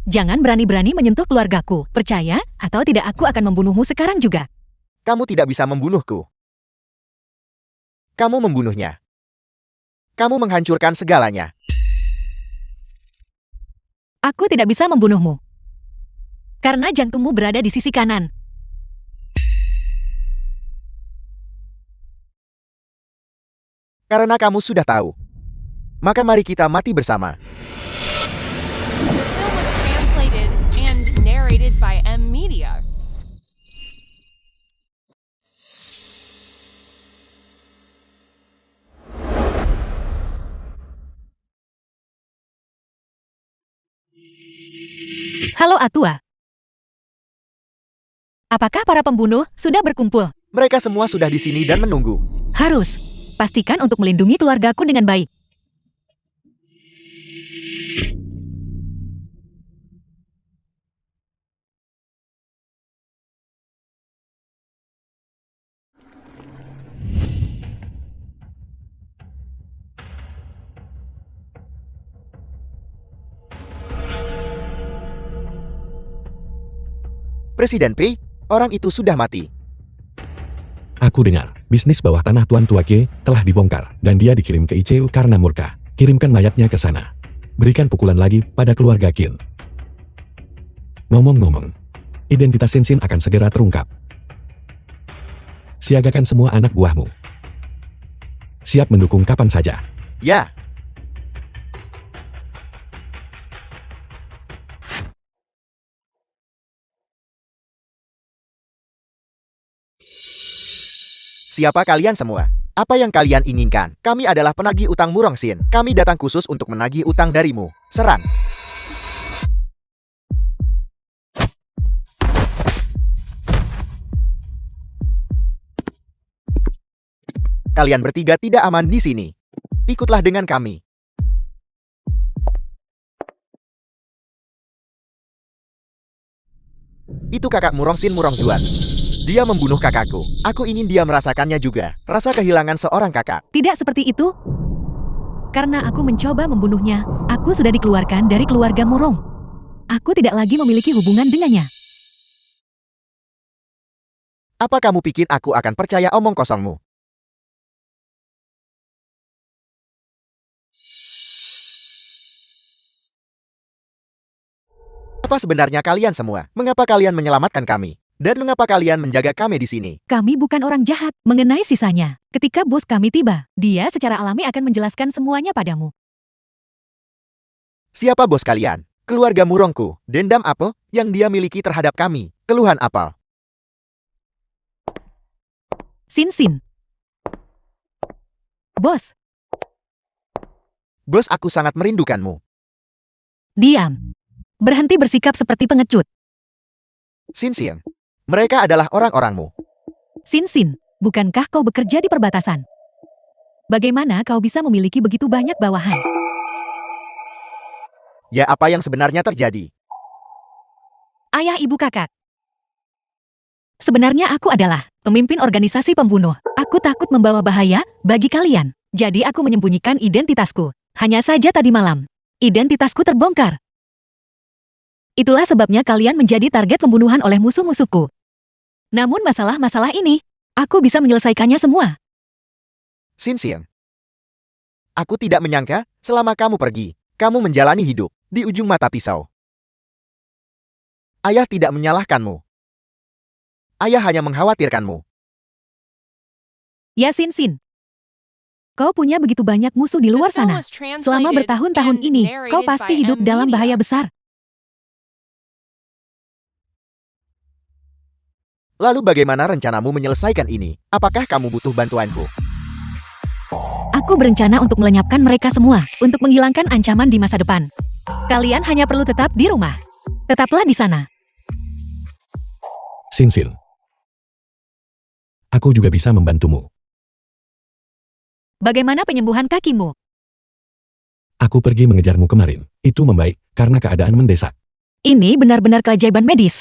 Jangan berani-berani menyentuh keluargaku. Percaya atau tidak, aku akan membunuhmu sekarang juga. Kamu tidak bisa membunuhku. Kamu membunuhnya. Kamu menghancurkan segalanya. Aku tidak bisa membunuhmu. Karena jantungmu berada di sisi kanan. Karena kamu sudah tahu. Maka mari kita mati bersama. The film was translated and narrated by M Media. Halo Atua. Apakah para pembunuh sudah berkumpul? Mereka semua sudah di sini dan menunggu. Harus. Pastikan untuk melindungi keluargaku dengan baik. Presiden P, orang itu sudah mati. Aku dengar, bisnis bawah tanah Tuan Tua Ke telah dibongkar dan dia dikirim ke ICU karena murka. Kirimkan mayatnya ke sana. Berikan pukulan lagi pada keluarga Qin. Ngomong-ngomong, identitas Sinsin akan segera terungkap. Siagakan semua anak buahmu. Siap mendukung kapan saja. Ya. Siapa kalian semua? Apa yang kalian inginkan? Kami adalah penagih utang Murong Sin. Kami datang khusus untuk menagih utang darimu. Serang! Kalian bertiga tidak aman di sini. Ikutlah dengan kami. Itu kakak Murong Sin Murong Zuan. Dia membunuh kakakku. Aku ingin dia merasakannya juga. Rasa kehilangan seorang kakak. Tidak seperti itu. Karena aku mencoba membunuhnya, aku sudah dikeluarkan dari keluarga Murong. Aku tidak lagi memiliki hubungan dengannya. Apa kamu pikir aku akan percaya omong kosongmu? Apa sebenarnya kalian semua? Mengapa kalian menyelamatkan kami? Dan mengapa kalian menjaga kami di sini? Kami bukan orang jahat. Mengenai sisanya, ketika bos kami tiba, dia secara alami akan menjelaskan semuanya padamu. Siapa bos kalian? Keluarga Murongku. Dendam apa yang dia miliki terhadap kami? Keluhan apa? Sin Sin. Bos, Bos, aku sangat merindukanmu. diam. Berhenti bersikap seperti pengecut. Sin Sin. Mereka adalah orang-orangmu. Sin Sin, bukankah kau bekerja di perbatasan? Bagaimana kau bisa memiliki begitu banyak bawahan? Ya, apa yang sebenarnya terjadi? Ayah ibu kakak. Sebenarnya aku adalah pemimpin organisasi pembunuh. Aku takut membawa bahaya bagi kalian. Jadi aku menyembunyikan identitasku. Hanya saja tadi malam, identitasku terbongkar. Itulah sebabnya kalian menjadi target pembunuhan oleh musuh-musuhku. Namun masalah-masalah ini, aku bisa menyelesaikannya semua. Sin Sin. Aku tidak menyangka, selama kamu pergi, kamu menjalani hidup di ujung mata pisau. Ayah tidak menyalahkanmu. Ayah hanya mengkhawatirkanmu. Ya Sin Sin. Kau punya begitu banyak musuh di luar The film sana. was translated Selama bertahun-tahun and ini, kau narrated pasti by hidup M dalam Media. bahaya besar. Lalu bagaimana rencanamu menyelesaikan ini? Apakah kamu butuh bantuanku? Aku berencana untuk melenyapkan mereka semua, untuk menghilangkan ancaman di masa depan. Kalian hanya perlu tetap di rumah. Tetaplah di sana. Sin Sin. Aku juga bisa membantumu. Bagaimana penyembuhan kakimu? Aku pergi mengejarmu kemarin. Itu membaik karena keadaan mendesak. Ini benar-benar keajaiban medis.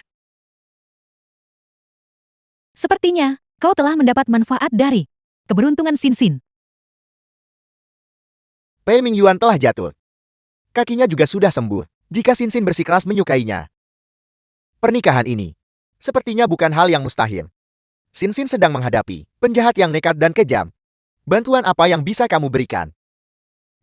Sepertinya, kau telah mendapat manfaat dari keberuntungan Sin Sin. Pei Mingyuan telah jatuh. Kakinya juga sudah sembuh, jika Sin Sin bersikeras menyukainya. Pernikahan ini, sepertinya bukan hal yang mustahil. Sin Sin sedang menghadapi penjahat yang nekat dan kejam. Bantuan apa yang bisa kamu berikan?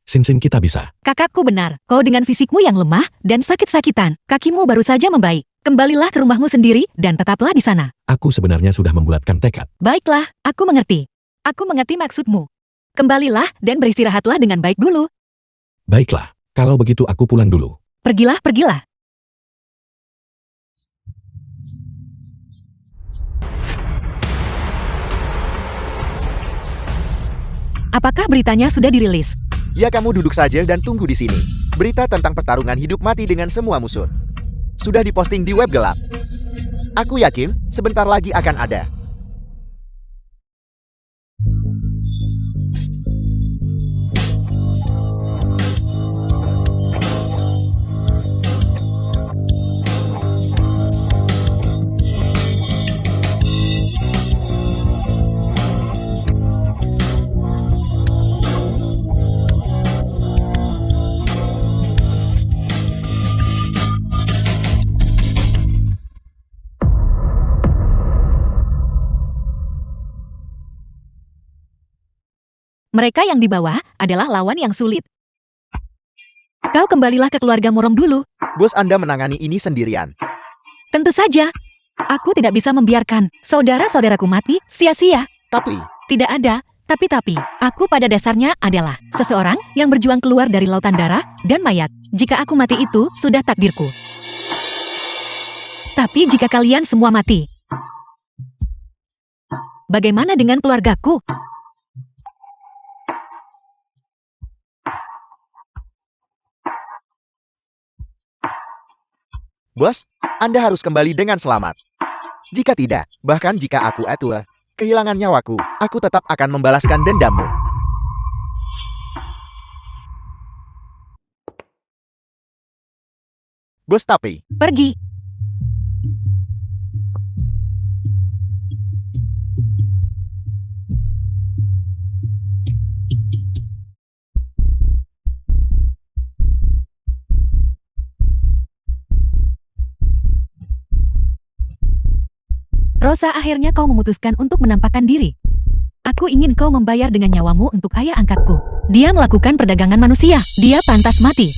Sin Sin, kita bisa. Kakakku benar, kau dengan fisikmu yang lemah dan sakit-sakitan, kakimu baru saja membaik. Kembalilah ke rumahmu sendiri dan tetaplah di sana. Aku sebenarnya sudah membuatkan tekad. Baiklah, aku mengerti. Aku mengerti maksudmu. Kembalilah dan beristirahatlah dengan baik dulu. Baiklah, kalau begitu aku pulang dulu. Pergilah, pergilah. Apakah beritanya sudah dirilis? Ya, kamu duduk saja dan tunggu di sini. Berita tentang pertarungan hidup mati dengan semua musuh sudah diposting di web gelap. Aku yakin sebentar lagi akan ada. Mereka yang di bawah adalah lawan yang sulit. Kau kembalilah ke keluarga Murong dulu. Bos Anda menangani ini sendirian. Tentu saja. Aku tidak bisa membiarkan saudara-saudaraku mati sia-sia. Tapi, Tidak ada tapi. Aku pada dasarnya adalah seseorang yang berjuang keluar dari lautan darah dan mayat. Jika aku mati itu sudah takdirku. Tapi jika kalian semua mati, Bagaimana dengan keluargaku? Bos, Anda harus kembali dengan selamat. Jika tidak, bahkan jika aku Atua, kehilangan nyawaku, aku tetap akan membalaskan dendammu. Bos tapi, Pergi. Rosa, akhirnya kau memutuskan untuk menampakkan diri. Aku ingin kau membayar dengan nyawamu untuk ayah angkatku. Dia melakukan perdagangan manusia. Dia pantas mati.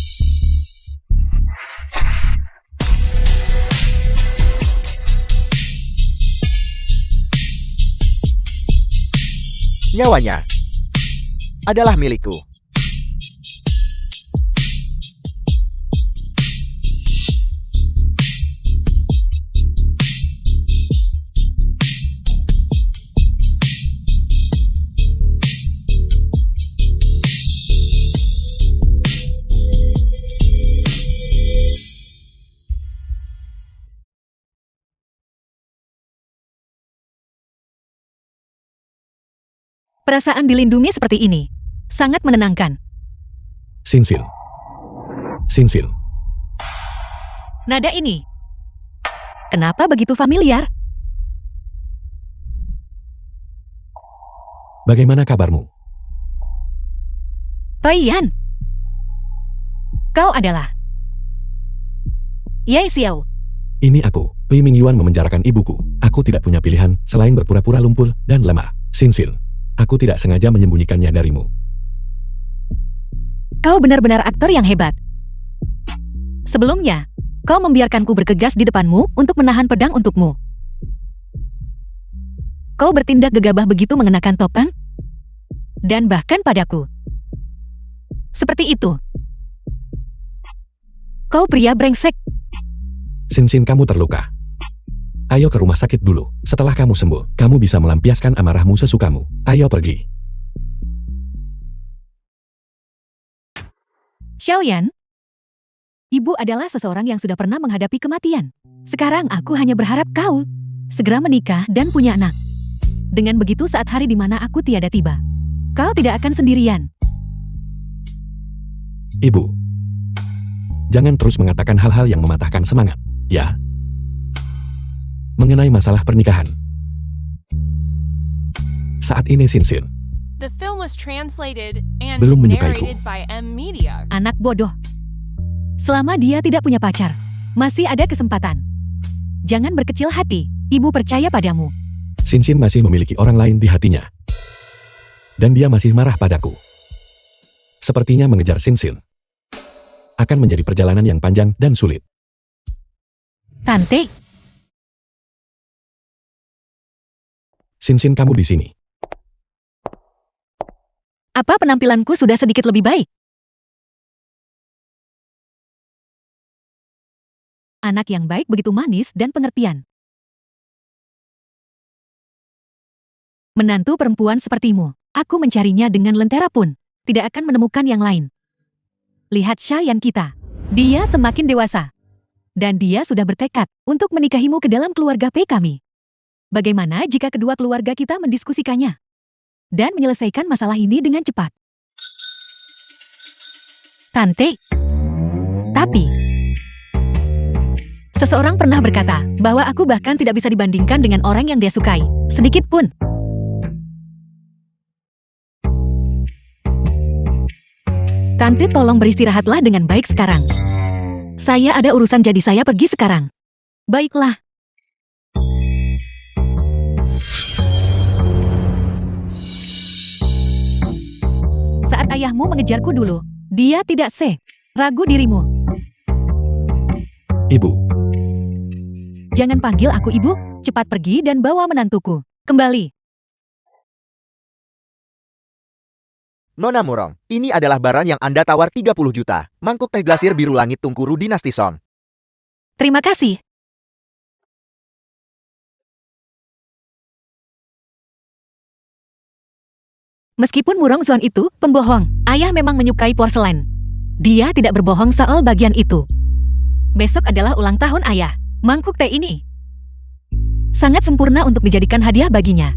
nyawanya adalah milikku. Perasaan dilindungi seperti ini sangat menenangkan. Sinsin. Sinsin. Nada ini, kenapa begitu familiar? Bagaimana kabarmu? Paiyan, kau adalah Ye Xiao. Ini aku, Pi Mingyuan memenjarakan ibuku. Aku tidak punya pilihan selain berpura-pura lumpuh dan lemah. Sinsin. Aku tidak sengaja menyembunyikannya darimu. Kau benar-benar aktor yang hebat. Sebelumnya, kau membiarkanku bergegas di depanmu untuk menahan pedang untukmu. Kau bertindak gegabah begitu mengenakan topeng, dan bahkan padaku. Seperti itu. Kau pria brengsek. Sinsin, kamu terluka. Ayo ke rumah sakit dulu. Setelah kamu sembuh, kamu bisa melampiaskan amarahmu sesukamu. Ayo pergi. Xiaoyan, ibu adalah seseorang yang sudah pernah menghadapi kematian. Sekarang aku hanya berharap kau segera menikah dan punya anak. Dengan begitu saat hari di mana aku tiada tiba, kau tidak akan sendirian. Ibu, jangan terus mengatakan hal-hal yang mematahkan semangat, ya? Mengenai masalah pernikahan. Saat ini Sinsin The film was translated and belum menyukaiku. narrated by M Media. Anak bodoh. Selama dia tidak punya pacar, masih ada kesempatan. Jangan berkecil hati, ibu percaya padamu. Sinsin masih memiliki orang lain di hatinya. Dan dia masih marah padaku. Sepertinya mengejar Sinsin akan menjadi perjalanan yang panjang dan sulit. Tante, Sinsin, kamu di sini. apa penampilanku sudah sedikit lebih baik? Anak yang baik begitu manis dan pengertian. Menantu perempuan sepertimu, aku mencarinya dengan lentera pun, tidak akan menemukan yang lain. Lihat Xiaoyan kita. Dia semakin dewasa. Dan dia sudah bertekad untuk menikahimu ke dalam keluarga P kami. Bagaimana jika kedua keluarga kita mendiskusikannya dan menyelesaikan masalah ini dengan cepat? Tante. Tapi, seseorang pernah berkata bahwa aku bahkan tidak bisa dibandingkan dengan orang yang dia sukai, sedikit pun. Tante, tolong beristirahatlah dengan baik sekarang. Saya ada urusan, jadi saya pergi sekarang. Baiklah. Saat ayahmu mengejarku dulu, dia tidak ragu dirimu. Ibu, Jangan panggil aku ibu, cepat pergi dan bawa menantuku kembali. Nona Murong, ini adalah barang yang Anda tawar 30 juta. Mangkuk teh glasir biru langit Tungkuru Dinasti Song. Terima kasih. Meskipun Murongzon itu pembohong, ayah memang menyukai porselen. Dia tidak berbohong soal bagian itu. Besok adalah ulang tahun ayah. Mangkuk teh ini sangat sempurna untuk dijadikan hadiah baginya.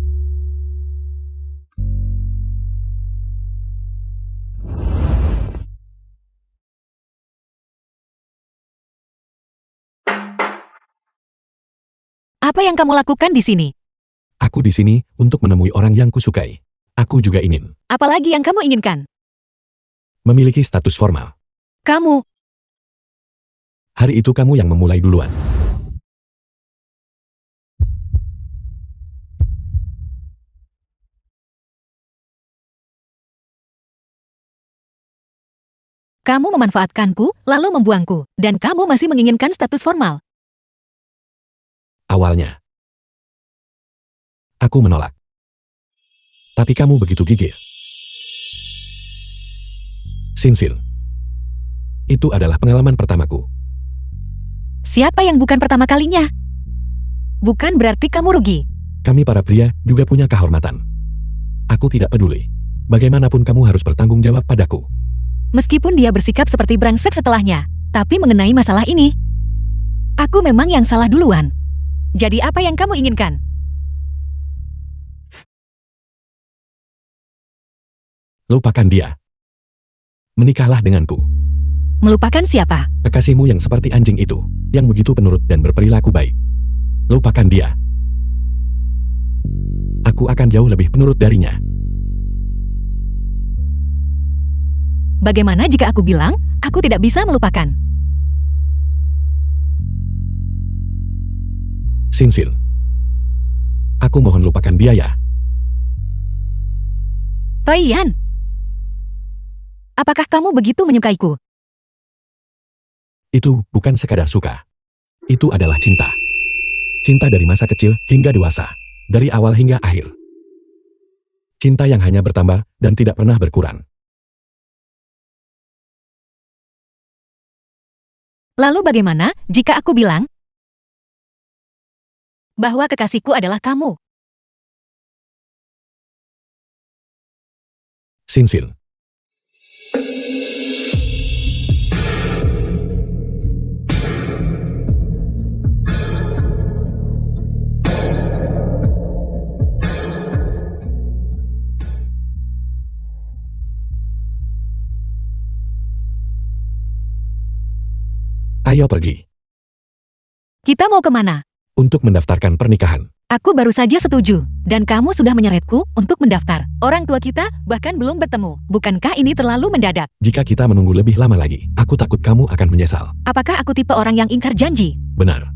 Apa yang kamu lakukan di sini? Aku di sini untuk menemui orang yang kusukai. Aku juga ingin Apalagi yang kamu inginkan? memiliki status formal. Kamu, Hari itu kamu yang memulai duluan. kamu memanfaatkanku, lalu membuangku, dan kamu masih menginginkan status formal. Awalnya, aku menolak. Tapi kamu begitu gigih. Sinsin, itu adalah pengalaman pertamaku. Siapa yang bukan pertama kalinya? Bukan berarti kamu rugi. Kami para pria juga punya kehormatan. Aku tidak peduli. Bagaimanapun kamu harus bertanggung jawab padaku. Meskipun dia bersikap seperti brengsek setelahnya, tapi mengenai masalah ini, aku memang yang salah duluan. Jadi apa yang kamu inginkan? Lupakan dia. Menikahlah denganku. Melupakan siapa? Kekasihmu yang seperti anjing itu, yang begitu penurut dan berperilaku baik. Lupakan dia. Aku akan jauh lebih penurut darinya. Bagaimana jika aku bilang, aku tidak bisa melupakan? Sinsin. Aku mohon lupakan dia ya. Toiyan, apakah kamu begitu menyukaiku? Itu bukan sekadar suka. Itu adalah cinta. Cinta dari masa kecil hingga dewasa. Dari awal hingga akhir. Cinta yang hanya bertambah dan tidak pernah berkurang. Lalu bagaimana jika aku bilang bahwa kekasihku adalah kamu? Sinsin. Ayo pergi. Kita mau kemana? Untuk mendaftarkan pernikahan. Aku baru saja setuju, dan kamu sudah menyeretku untuk mendaftar. Orang tua kita bahkan belum bertemu. Bukankah ini terlalu mendadak? Jika kita menunggu lebih lama lagi, aku takut kamu akan menyesal. Apakah aku tipe orang yang ingkar janji? Benar.